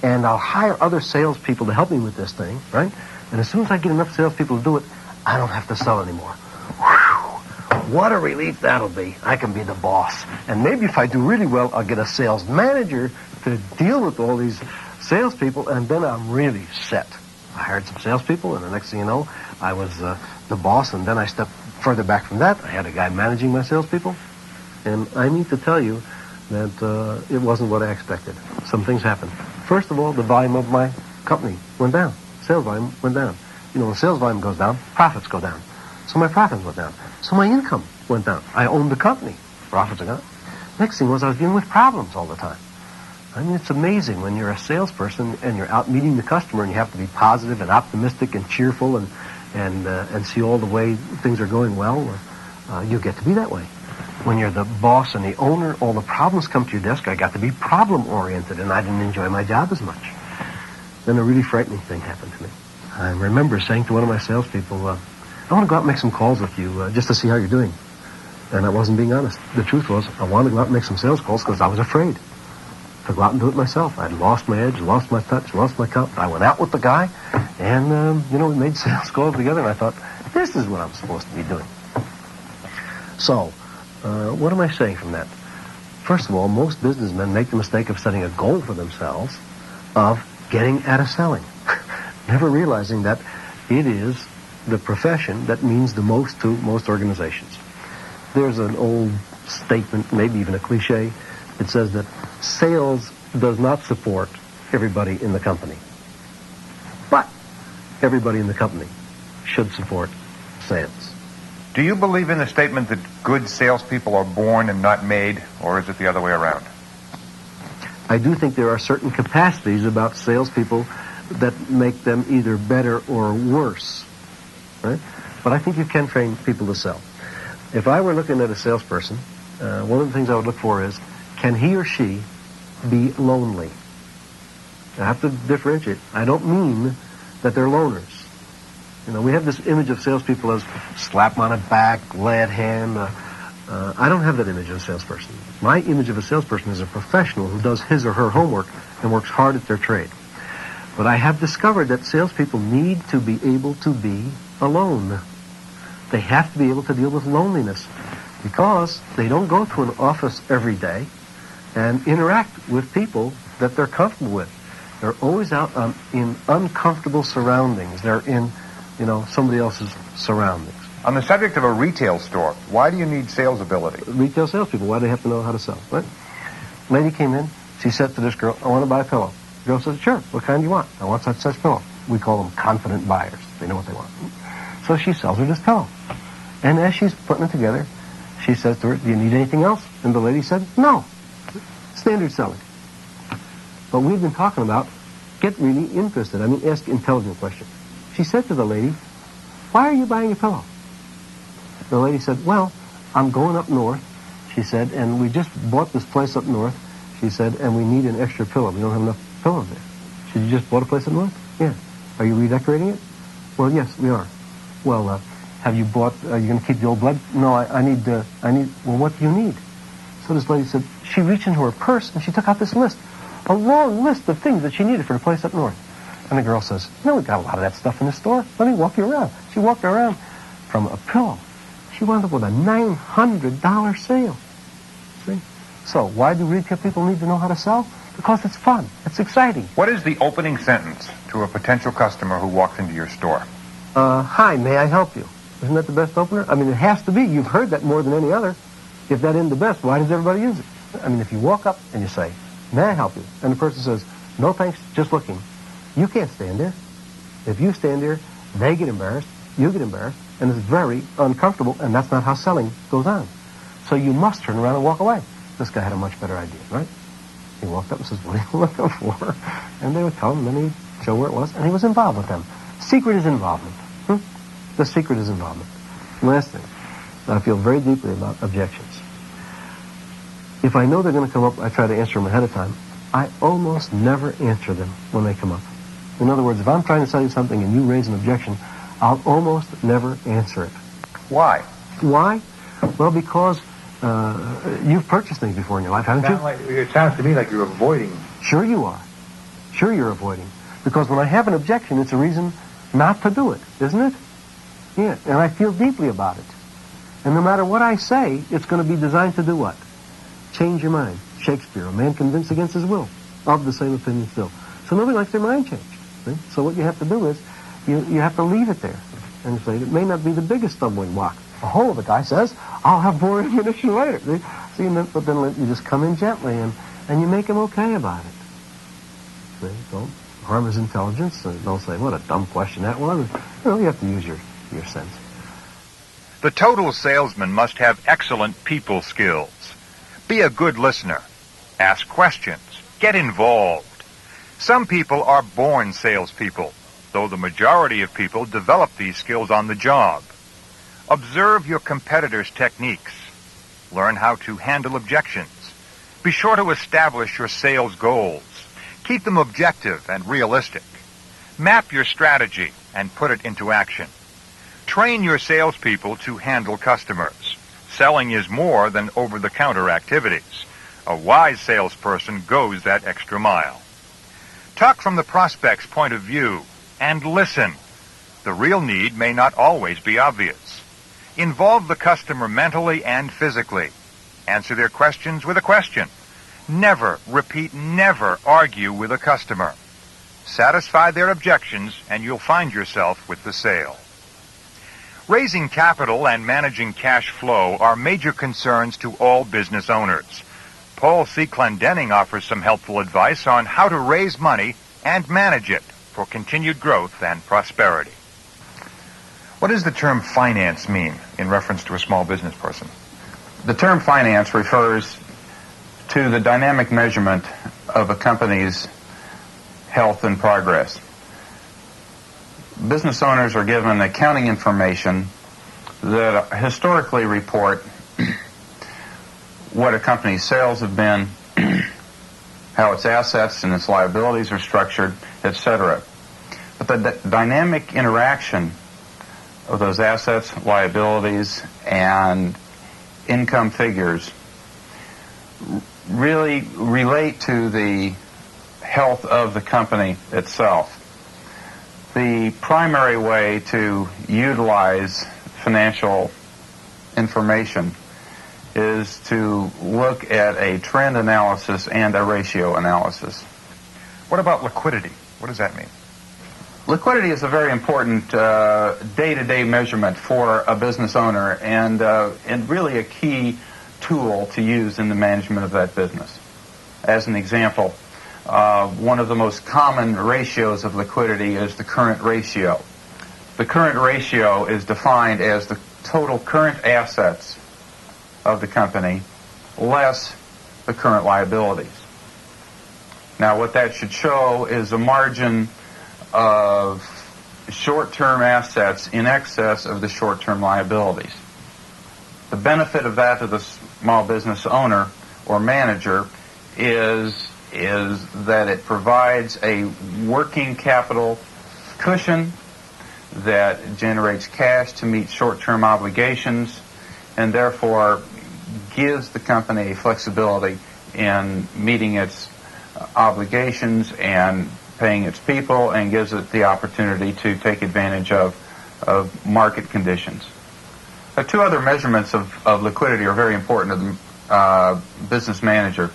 and I'll hire other salespeople to help me with this thing, right? And as soon as I get enough salespeople to do it, I don't have to sell anymore. Whew, what a relief that'll be. I can be the boss. And maybe if I do really well, I'll get a sales manager to deal with all these salespeople, and then I'm really set. I hired some salespeople, and the next thing you know, I was the boss, and then I stepped further back from that. I had a guy managing my salespeople, and I need to tell you that it wasn't what I expected. Some things happened. First of all, the volume of my company went down. Sales volume went down. You know, when sales volume goes down, profits go down. So my profits went down. So my income went down. I owned the company. Profits are gone. Next thing was I was dealing with problems all the time. I mean, it's amazing when you're a salesperson and you're out meeting the customer and you have to be positive and optimistic and cheerful and see all the way things are going well. You get to be that way. When you're the boss and the owner, all the problems come to your desk. I got to be problem-oriented, and I didn't enjoy my job as much. Then a really frightening thing happened to me. I remember saying to one of my salespeople, I want to go out and make some calls with you just to see how you're doing. And I wasn't being honest. The truth was, I wanted to go out and make some sales calls because I was afraid to go out and do it myself. I'd lost my edge, lost my touch, lost my confidence. I went out with the guy, and, we made sales calls together, and I thought, this is what I'm supposed to be doing. So, what am I saying from that? First of all, most businessmen make the mistake of setting a goal for themselves of getting out of selling, never realizing that it is the profession that means the most to most organizations. There's an old statement, maybe even a cliche. It says that sales does not support everybody in the company, but everybody in the company should support sales. Do you believe in the statement that good salespeople are born and not made, or is it the other way around? I do think there are certain capacities about salespeople that make them either better or worse, right? But I think you can train people to sell. If I were looking at a salesperson, one of the things I would look for is, can he or she be lonely? I have to differentiate. I don't mean that they're loners. You know, we have this image of salespeople as slap on a back, glad hand. I don't have that image of a salesperson. My image of a salesperson is a professional who does his or her homework and works hard at their trade. But I have discovered that salespeople need to be able to be alone. They have to be able to deal with loneliness because they don't go to an office every day and interact with people that they're comfortable with. They're always out in uncomfortable surroundings. They're in somebody else's surroundings. On the subject of a retail store, why do you need sales ability? Retail salespeople, why do they have to know how to sell, right? Lady came in, she said to this girl, I want to buy a pillow. The girl said, sure, what kind do you want? I want such pillow. We call them confident buyers. They know what they want. So she sells her this pillow. And as she's putting it together, she says to her, do you need anything else? And the lady said, no. Standard selling. But we've been talking about get really interested. Ask intelligent questions. She said to the lady, why are you buying a pillow? The lady said, well, I'm going up north, she said, and we just bought this place up north, she said, and we need an extra pillow. We don't have enough pillows there. She said, you just bought a place up north? Yeah. Are you redecorating it? Well, yes, we are. Well, are you going to keep the old blood? No, I need, well, what do you need? So this lady said, she reached into her purse and she took out this list, a long list of things that she needed for the place up north. And the girl says, we got a lot of that stuff in the store. Let me walk you around. She walked around from a pillow. She wound up with a $900 sale. See? So why do retail people need to know how to sell? Because it's fun. It's exciting. What is the opening sentence to a potential customer who walks into your store? Hi, may I help you? Isn't that the best opener? It has to be. You've heard that more than any other. If that isn't the best, why does everybody use it? If you walk up and you say, may I help you? And the person says, no thanks, just looking. You can't stand there. If you stand there, they get embarrassed, you get embarrassed, and it's very uncomfortable, and that's not how selling goes on. So you must turn around and walk away. This guy had a much better idea, right? He walked up and says, what are you looking for? And they would tell him, and then he'd show where it was, and he was involved with them. Secret is involvement. The secret is involvement. Last thing, I feel very deeply about objections. If I know they're going to come up, I try to answer them ahead of time. I almost never answer them when they come up. In other words, if I'm trying to sell you something and you raise an objection, I'll almost never answer it. Why? Why? Well, because you've purchased things before in your life, haven't you? It sounds to me like you're avoiding. Sure you are. Sure you're avoiding. Because when I have an objection, it's a reason not to do it, isn't it? Yeah, and I feel deeply about it. And no matter what I say, it's going to be designed to do what? Change your mind. Shakespeare, a man convinced against his will, of the same opinion still. So nobody likes their mind changed. See? So what you have to do is, you have to leave it there. And say, it may not be the biggest stumbling block. The whole of the guy says, I'll have more ammunition later. See, but then you just come in gently, and you make him okay about it. See? Don't harm his intelligence. Don't say, what a dumb question that was. You have to use your sense. The total salesman must have excellent people skills. Be a good listener. Ask questions. Get involved. Some people are born salespeople, though the majority of people develop these skills on the job. Observe your competitors' techniques. Learn how to handle objections. Be sure to establish your sales goals. Keep them objective and realistic. Map your strategy and put it into action. Train your salespeople to handle customers. Selling is more than over-the-counter activities. A wise salesperson goes that extra mile. Talk from the prospect's point of view and listen. The real need may not always be obvious. Involve the customer mentally and physically. Answer their questions with a question. Never, repeat, never argue with a customer. Satisfy their objections and you'll find yourself with the sale. Raising capital and managing cash flow are major concerns to all business owners. Paul C. Clendenning offers some helpful advice on how to raise money and manage it for continued growth and prosperity. What does the term finance mean in reference to a small business person? The term finance refers to the dynamic measurement of a company's health and progress. Business owners are given accounting information that historically report what a company's sales have been, how its assets and its liabilities are structured, etc. But the dynamic interaction of those assets, liabilities, and income figures really relate to the health of the company itself. The primary way to utilize financial information is to look at a trend analysis and a ratio analysis. What about liquidity? What does that mean? Liquidity is a very important day-to-day measurement for a business owner and really a key tool to use in the management of that business. As an example, one of the most common ratios of liquidity is the current ratio. The current ratio is defined as the total current assets of the company less the current liabilities. Now, what that should show is a margin of short-term assets in excess of the short-term liabilities. The benefit of that to the small business owner or manager is that it provides a working capital cushion that generates cash to meet short-term obligations and therefore gives the company flexibility in meeting its obligations and paying its people, and gives it the opportunity to take advantage of market conditions. Two other measurements of liquidity are very important to the business manager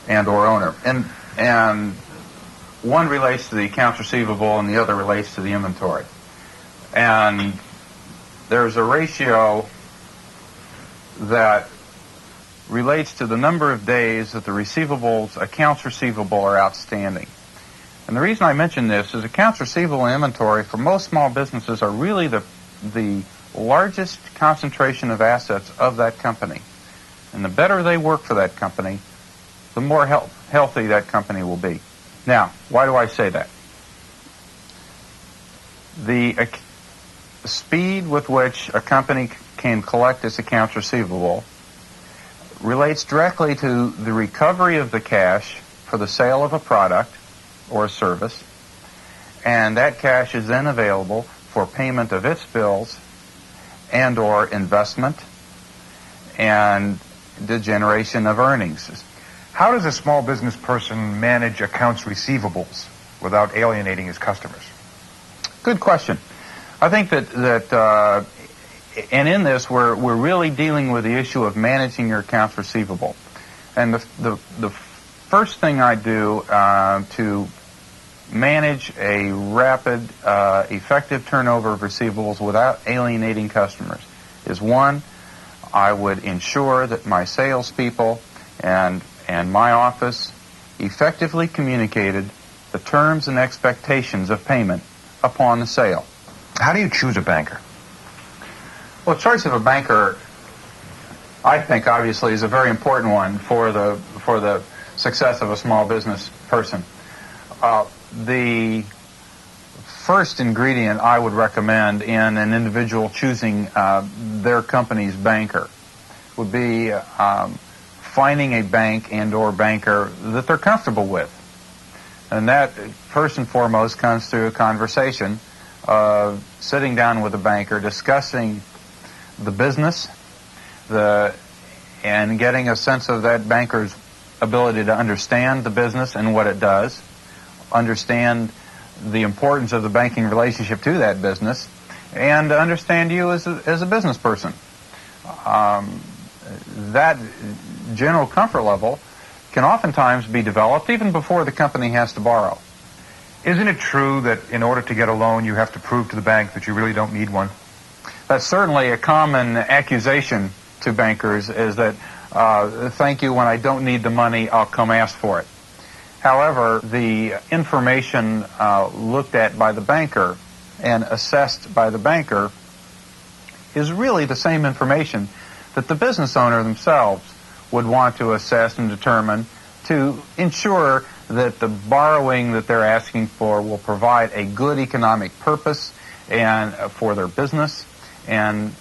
and or owner. And one relates to the accounts receivable and the other relates to the inventory. And there's a ratio that relates to the number of days that the accounts receivable are outstanding. And the reason I mention this is accounts receivable and inventory for most small businesses are really the largest concentration of assets of that company. And the better they work for that company, the more healthy that company will be. Now, why do I say that? The speed with which a company can collect its accounts receivable relates directly to the recovery of the cash for the sale of a product or a service, and that cash is then available for payment of its bills and or investment and the generation of earnings. How does a small business person manage accounts receivables without alienating his customers? Good question. I think that and in this we're really dealing with the issue of managing your accounts receivable. And the first thing I do to manage a rapid, effective turnover of receivables without alienating customers is, one, I would ensure that my salespeople and my office effectively communicated the terms and expectations of payment upon the sale. How do you choose a banker? Well, choice of a banker, I think, obviously, is a very important one for the success of a small business person. The first ingredient I would recommend in an individual choosing their company's banker would be finding a bank and or banker that they're comfortable with. And that, first and foremost, comes through a conversation of sitting down with a banker, discussing the business, and getting a sense of that banker's ability to understand the business and what it does, understand the importance of the banking relationship to that business, and to understand you as a business person. That general comfort level can oftentimes be developed even before the company has to borrow. Isn't it true that in order to get a loan, you have to prove to the bank that you really don't need one? That's certainly a common accusation to bankers, is that, thank you, when I don't need the money, I'll come ask for it. However, the information looked at by the banker and assessed by the banker is really the same information that the business owner themselves would want to assess and determine to ensure that the borrowing that they're asking for will provide a good economic purpose and for their business, and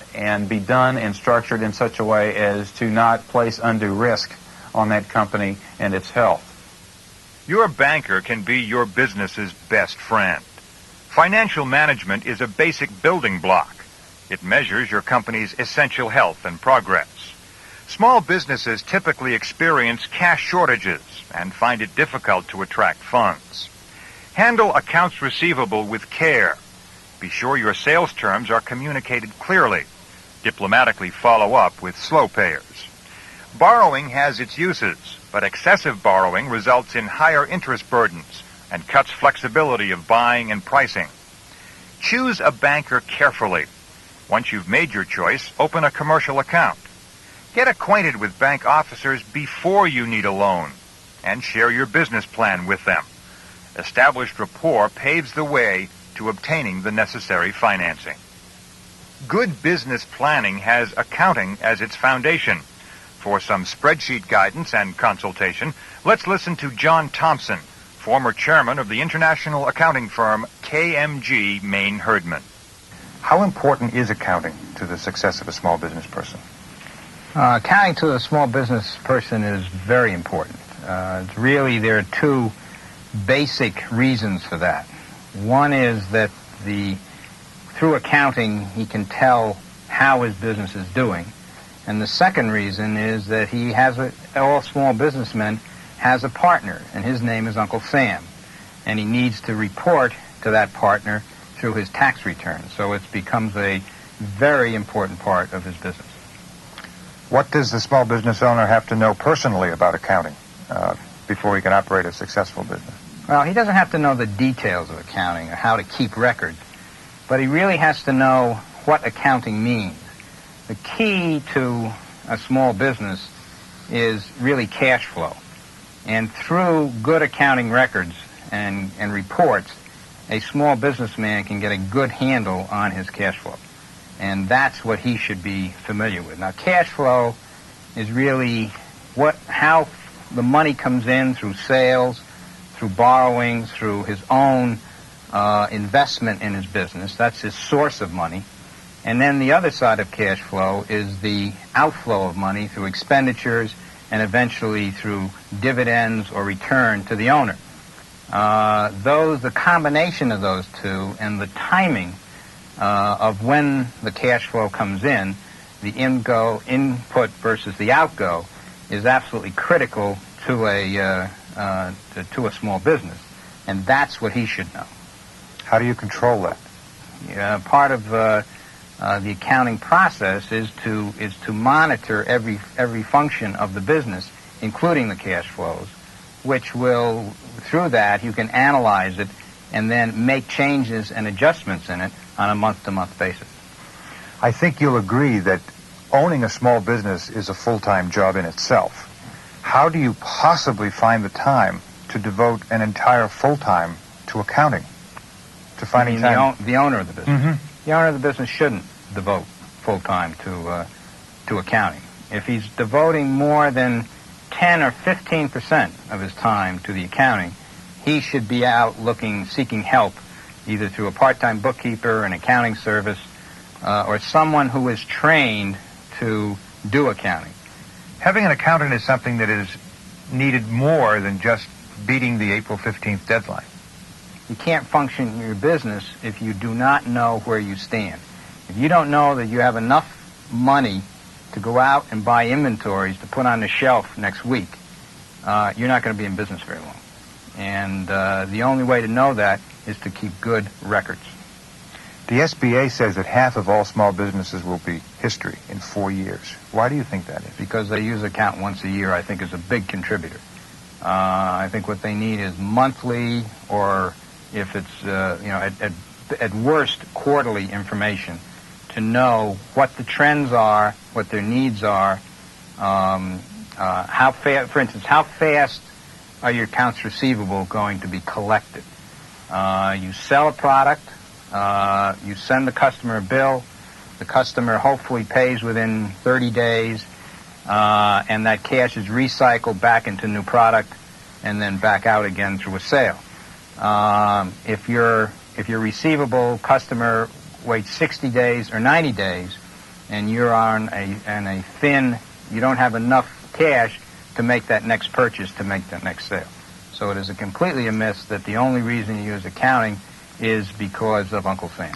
be done and structured in such a way as to not place undue risk on that company and its health. Your banker can be your business's best friend. Financial management is a basic building block. It measures your company's essential health and progress. Small businesses typically experience cash shortages and find it difficult to attract funds. Handle accounts receivable with care. Be sure your sales terms are communicated clearly. Diplomatically follow up with slow payers. Borrowing has its uses, but excessive borrowing results in higher interest burdens and cuts flexibility of buying and pricing. Choose a banker carefully. Once you've made your choice, open a commercial account. Get acquainted with bank officers before you need a loan, and share your business plan with them. Established rapport paves the way to obtaining the necessary financing. Good business planning has accounting as its foundation. For some spreadsheet guidance and consultation, let's listen to John Thompson, former chairman of the international accounting firm KMG Main Herdman. How important is accounting to the success of a small business person? Accounting to a small business person is very important. There are two basic reasons for that. One is that through accounting, he can tell how his business is doing. And the second reason is that all small businessmen has a partner, and his name is Uncle Sam. And he needs to report to that partner through his tax return. So it becomes a very important part of his business. What does the small business owner have to know personally about accounting before he can operate a successful business? Well, he doesn't have to know the details of accounting or how to keep records, but he really has to know what accounting means. The key to a small business is really cash flow. And through good accounting records and reports, a small businessman can get a good handle on his cash flow. And that's what he should be familiar with. Now, cash flow is really how the money comes in through sales, through borrowings, through his own investment in his business. That's his source of money. And then the other side of cash flow is the outflow of money through expenditures and eventually through dividends or return to the owner. The combination of those two and the timing of when the cash flow comes in, the input versus the outgo, is absolutely critical to a small business, and that's what he should know. How do you control that? Part of the accounting process is to monitor every function of the business, including the cash flows, which will, through that, you can analyze it and then make changes and adjustments in it on a month-to-month basis. I think you'll agree that owning a small business is a full-time job in itself. How do you possibly find the time to devote an entire full-time to accounting? To finding time? The owner of the business. Mm-hmm. The owner of the business shouldn't devote full-time to accounting. If he's devoting more than 10 or 15% of his time to the accounting, he should be out seeking help, either through a part-time bookkeeper, an accounting service, or someone who is trained to do accounting. Having an accountant is something that is needed more than just beating the April 15th deadline. You can't function in your business if you do not know where you stand. If you don't know that you have enough money to go out and buy inventories to put on the shelf next week, you're not going to be in business very long. And the only way to know that is to keep good records. The SBA says that half of all small businesses will be history in 4 years. Why do you think that is? Because they use account once a year, I think, is a big contributor. I think what they need is monthly, or if it's at worst quarterly information, to know what the trends are, what their needs are, for instance, how fast are your accounts receivable going to be collected? You sell a product, you send the customer a bill, the customer hopefully pays within 30 days, and that cash is recycled back into new product and then back out again through a sale. If your receivable customer waits 60 days or 90 days, and you're on a thin, you don't have enough cash to make that next purchase, to make that next sale. So it is a completely a myth that the only reason you use accounting is because of Uncle Sam.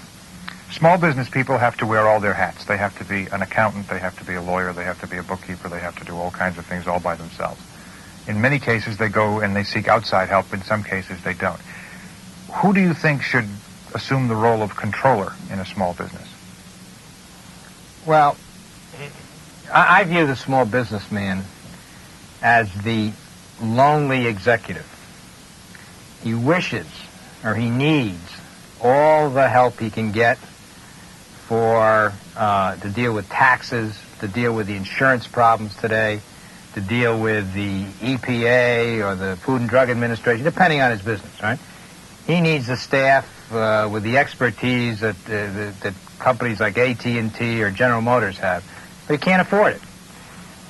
Small business people have to wear all their hats. They have to be an accountant, they have to be a lawyer, they have to be a bookkeeper, they have to do all kinds of things all by themselves. In many cases, they go and they seek outside help. In some cases, they don't. Who do you think should assume the role of controller in a small business? Well, I view the small businessman as the lonely executive. He wishes, or he needs, all the help he can get to deal with taxes, to deal with the insurance problems today, to deal with the EPA or the Food and Drug Administration, depending on his business, right? He needs a staff with the expertise that companies like AT&T or General Motors have, but he can't afford it.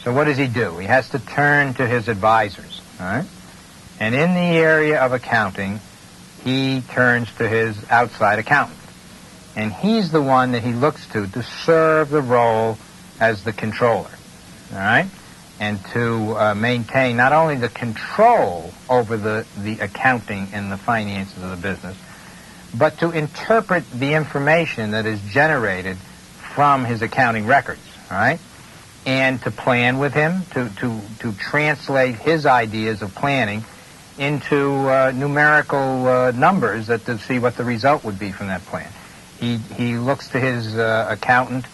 So what does he do? He has to turn to his advisors, all right? And in the area of accounting, he turns to his outside accountant. And he's the one that he looks to serve the role as the controller, all right? And to maintain not only the control over the accounting and the finances of the business, but to interpret the information that is generated from his accounting records, all right? And to plan with him, to translate his ideas of planning into numerical numbers to see what the result would be from that plan. He looks to his accountant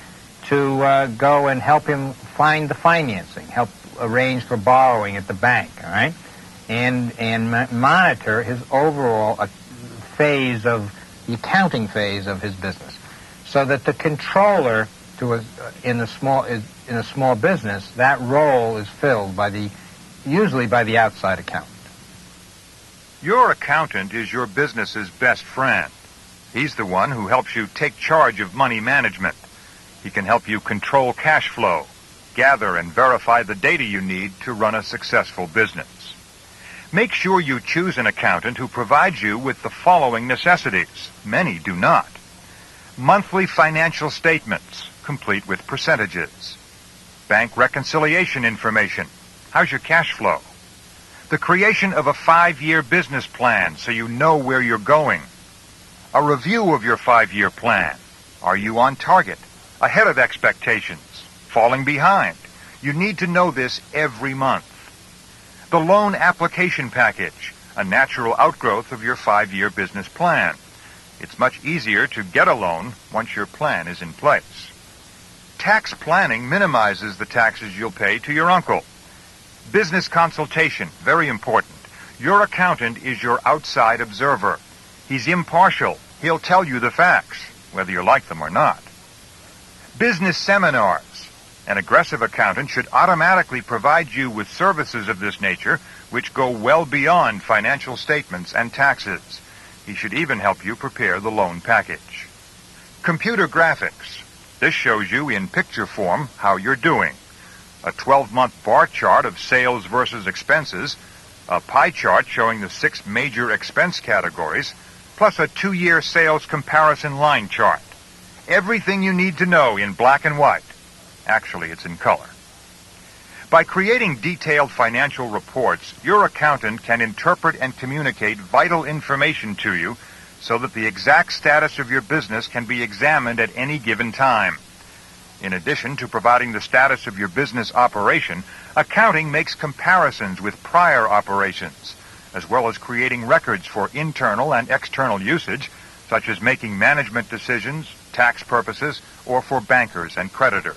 to go and help him find the financing, help arrange for borrowing at the bank, all right? And monitor his overall phase of the accounting phase of his business, so that the controller in a small business, that role is filled usually by the outside accountant. Your accountant is your business's best friend. He's the one who helps you take charge of money management. He can help you control cash flow, gather and verify the data you need to run a successful business. Make sure you choose an accountant who provides you with the following necessities. Many do not. Monthly financial statements, complete with percentages. Bank reconciliation information. How's your cash flow? The creation of a 5-year business plan so you know where you're going. A review of your 5-year plan. Are you on target? Ahead of expectations? Falling behind? You need to know this every month. The loan application package, a natural outgrowth of your 5-year business plan. It's much easier to get a loan once your plan is in place. Tax planning minimizes the taxes you'll pay to your uncle. Business consultation, very important. Your accountant is your outside observer. He's impartial. He'll tell you the facts, whether you like them or not. Business seminars. An aggressive accountant should automatically provide you with services of this nature which go well beyond financial statements and taxes. He should even help you prepare the loan package. Computer graphics. This shows you in picture form how you're doing. A 12-month bar chart of sales versus expenses, a pie chart showing the 6 major expense categories, plus a 2-year sales comparison line chart. Everything you need to know in black and white. Actually, it's in color. By creating detailed financial reports, your accountant can interpret and communicate vital information to you so that the exact status of your business can be examined at any given time. In addition to providing the status of your business operation, accounting makes comparisons with prior operations, as well as creating records for internal and external usage, such as making management decisions, tax purposes, or for bankers and creditors.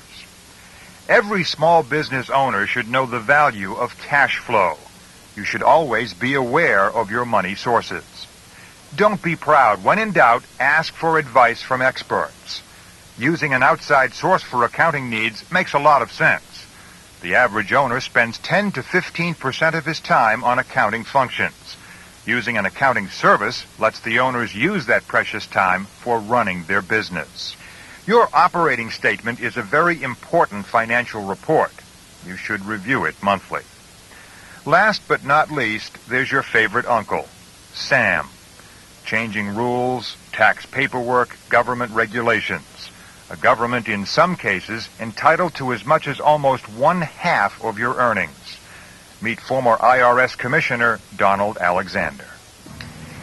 Every small business owner should know the value of cash flow. You should always be aware of your money sources. Don't be proud. When in doubt, ask for advice from experts. Using an outside source for accounting needs makes a lot of sense. The average owner spends 10 to 15% of his time on accounting functions. Using an accounting service lets the owners use that precious time for running their business. Your operating statement is a very important financial report. You should review it monthly. Last but not least, there's your favorite uncle, Sam. Changing rules, tax paperwork, government regulations. A government, in some cases, entitled to as much as almost 1/2 of your earnings. Meet former IRS Commissioner Donald Alexander.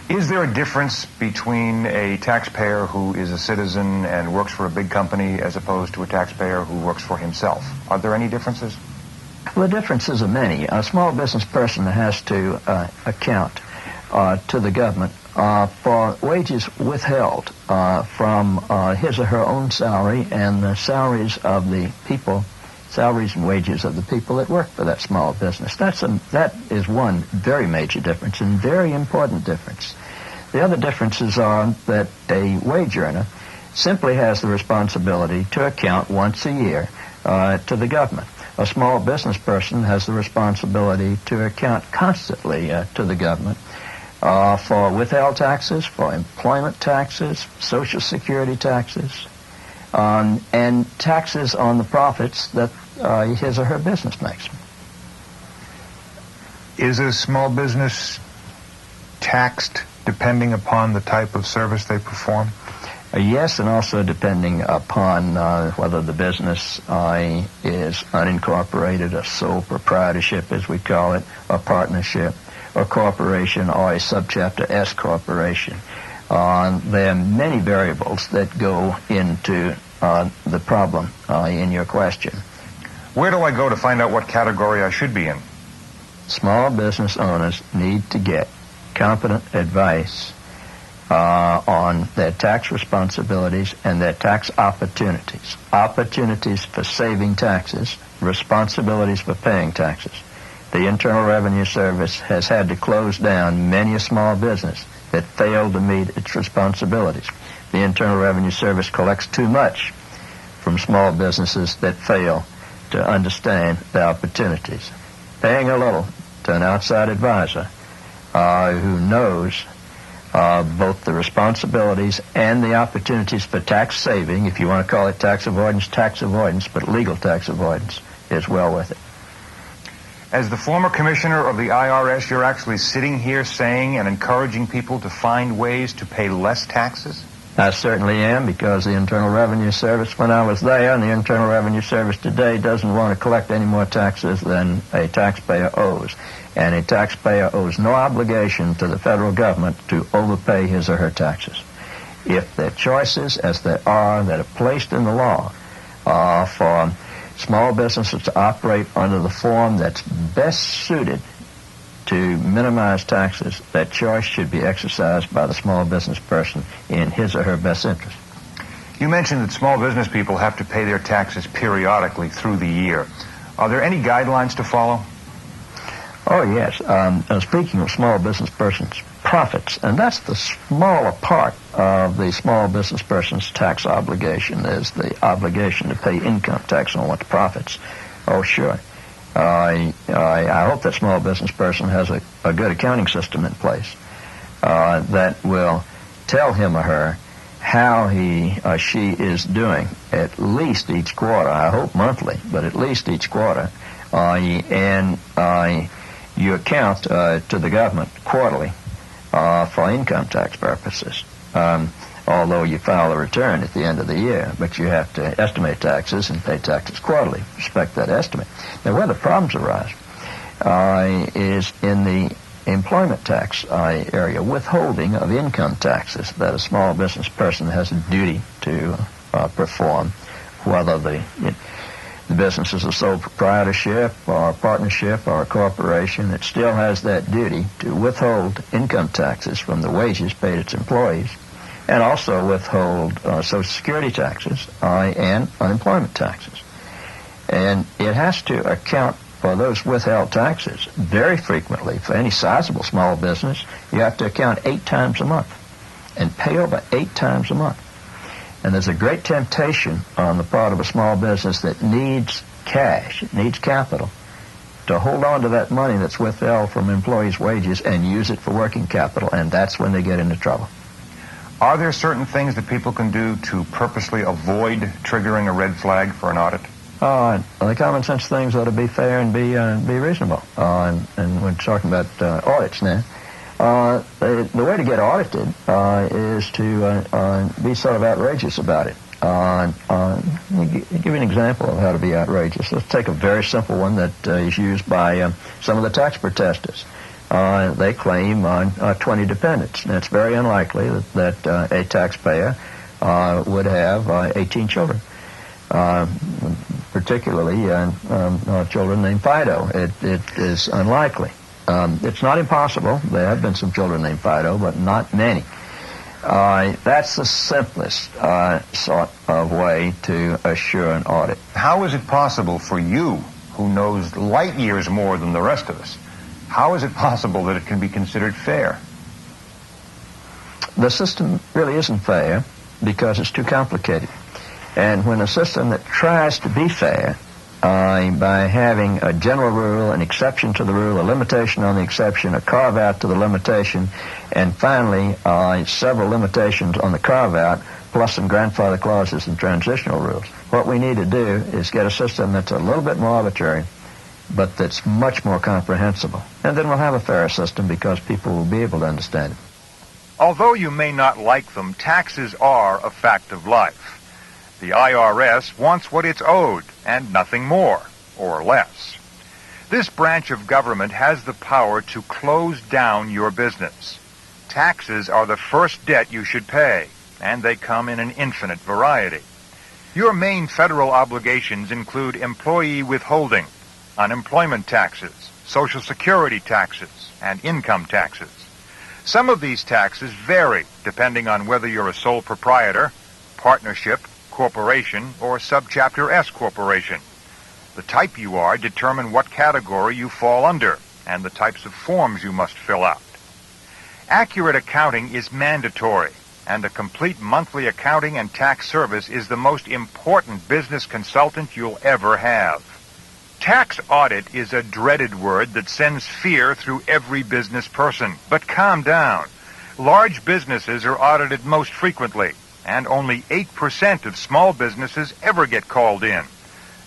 Is there a difference between a taxpayer who is a citizen and works for a big company as opposed to a taxpayer who works for himself? Are there any differences? Well, the differences are many. A small business person has to account to the government for wages withheld from his or her own salary and the salaries of the people, salaries and wages of the people that work for that small business. That is one very major difference and very important difference. The other differences are that a wage earner simply has the responsibility to account once a year to the government. A small business person has the responsibility to account constantly to the government for withheld taxes, for employment taxes, Social Security taxes, and taxes on the profits that his or her business makes. Is a small business taxed depending upon the type of service they perform? Yes, and also depending upon whether the business is unincorporated, a sole proprietorship, as we call it, a partnership, a corporation, or a subchapter S corporation. There are many variables that go into the problem in your question. Where do I go to find out what category I should be in? Small business owners need to get competent advice on their tax responsibilities and their tax opportunities. Opportunities for saving taxes, responsibilities for paying taxes. The Internal Revenue Service has had to close down many a small business that failed to meet its responsibilities. The Internal Revenue Service collects too much from small businesses that fail to understand the opportunities. Paying a little to an outside advisor who knows both the responsibilities and the opportunities for tax saving, if you want to call it tax avoidance, but legal tax avoidance is well worth it. As the former commissioner of the IRS, you're actually sitting here saying and encouraging people to find ways to pay less taxes? I certainly am, because the Internal Revenue Service, when I was there, and the Internal Revenue Service today, doesn't want to collect any more taxes than a taxpayer owes. And a taxpayer owes no obligation to the federal government to overpay his or her taxes. If there are choices, as there are, that are placed in the law for small businesses to operate under the form that's best suited to minimize taxes, that choice should be exercised by the small business person in his or her best interest. You mentioned that small business people have to pay their taxes periodically through the year. Are there any guidelines to follow? Oh, yes. Speaking of small business persons' profits, and that's the smaller part of the small business person's tax obligation, is the obligation to pay income tax on what profits. Oh, sure. I hope that small business person has a good accounting system in place that will tell him or her how he or she is doing at least each quarter. I hope monthly, but at least each quarter. And you account to the government quarterly for income tax purposes. Although you file a return at the end of the year, but you have to estimate taxes and pay taxes quarterly. Respect that estimate. Now, where the problems arise is in the employment tax area, withholding of income taxes that a small business person has a duty to perform, whether the business is a sole proprietorship or a partnership or a corporation. It still has that duty to withhold income taxes from the wages paid its employees, and also withhold Social Security taxes and unemployment taxes. And it has to account for those withheld taxes very frequently. For any sizable small business, you have to account 8 times a month and pay over 8 times a month. And there's a great temptation on the part of a small business that needs cash, it needs capital, to hold on to that money that's withheld from employees' wages and use it for working capital, and that's when they get into trouble. Are there certain things that people can do to purposely avoid triggering a red flag for an audit? The common sense things ought to be fair and be reasonable. And we're talking about audits now. The way to get audited is to be sort of outrageous about it. I'll give you an example of how to be outrageous. Let's take a very simple one that is used by some of the tax protesters. They claim 20 dependents. And it's very unlikely that a taxpayer would have 18 children, particularly children named Fido. It is unlikely. It's not impossible. There have been some children named Fido, but not many. That's the simplest sort of way to assure an audit. How is it possible for you, who knows light years more than the rest of us, how is it possible that it can be considered fair? The system really isn't fair because it's too complicated. And when a system that tries to be fair by having a general rule, an exception to the rule, a limitation on the exception, a carve-out to the limitation, and finally several limitations on the carve-out, plus some grandfather clauses and transitional rules. What we need to do is get a system that's a little bit more arbitrary, but that's much more comprehensible. And then we'll have a fairer system because people will be able to understand it. Although you may not like them, taxes are a fact of life. The IRS wants what it's owed, and nothing more or less. This branch of government has the power to close down your business. Taxes are the first debt you should pay, and they come in an infinite variety. Your main federal obligations include employee withholding, unemployment taxes, Social Security taxes, and income taxes. Some of these taxes vary depending on whether you're a sole proprietor, partnership, corporation, or subchapter S corporation. The type you are determine what category you fall under and the types of forms you must fill out. Accurate accounting is mandatory, and a complete monthly accounting and tax service is the most important business consultant you'll ever have. Tax audit is a dreaded word that sends fear through every business person. But calm down. Large businesses are audited most frequently, and only 8% of small businesses ever get called in.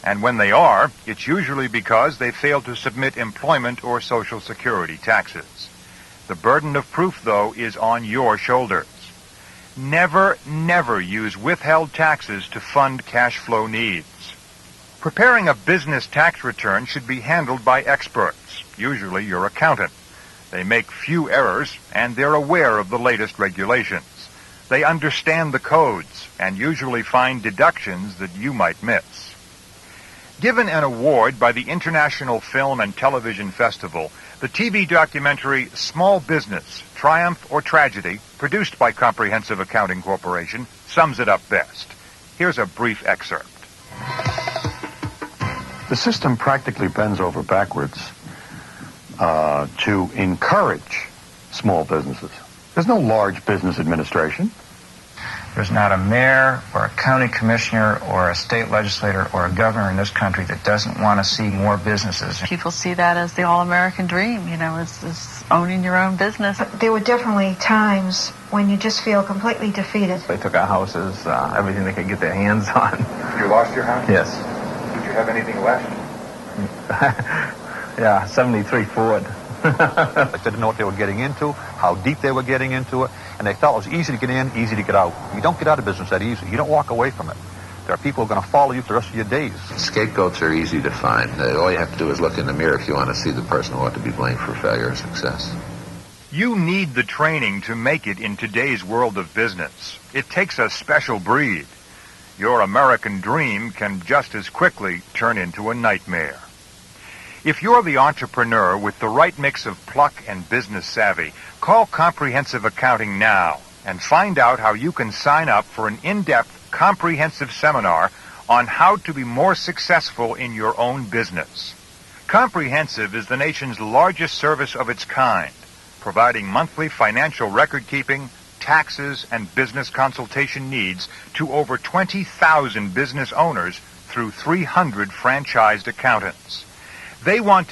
And when they are, it's usually because they fail to submit employment or Social Security taxes. The burden of proof, though, is on your shoulders. Never, never use withheld taxes to fund cash flow needs. Preparing a business tax return should be handled by experts, usually your accountant. They make few errors, and they're aware of the latest regulations. They understand the codes and usually find deductions that you might miss. Given an award by the International Film and Television Festival, the TV documentary Small Business, Triumph or Tragedy, produced by Comprehensive Accounting Corporation, sums it up best. Here's a brief excerpt. The system practically bends over backwards to encourage small businesses. There's no large business administration. There's not a mayor or a county commissioner or a state legislator or a governor in this country that doesn't want to see more businesses. People see that as the all-American dream, is owning your own business. There were definitely times when you just feel completely defeated. They took our houses, everything they could get their hands on. You lost your house? Yes. Did you have anything left? Yeah, 73 Ford. They didn't know what they were getting into, how deep they were getting into it, and they felt it was easy to get in, easy to get out. You don't get out of business that easy. You don't walk away from it. There are people who are going to follow you for the rest of your days. Scapegoats are easy to find. All you have to do is look in the mirror if you want to see the person who ought to be blamed for failure or success. You need the training to make it in today's world of business. It takes a special breed. Your American dream can just as quickly turn into a nightmare. If you're the entrepreneur with the right mix of pluck and business savvy, call Comprehensive Accounting now and find out how you can sign up for an in-depth, comprehensive seminar on how to be more successful in your own business. Comprehensive is the nation's largest service of its kind, providing monthly financial record-keeping, taxes, and business consultation needs to over 20,000 business owners through 300 franchised accountants. They want to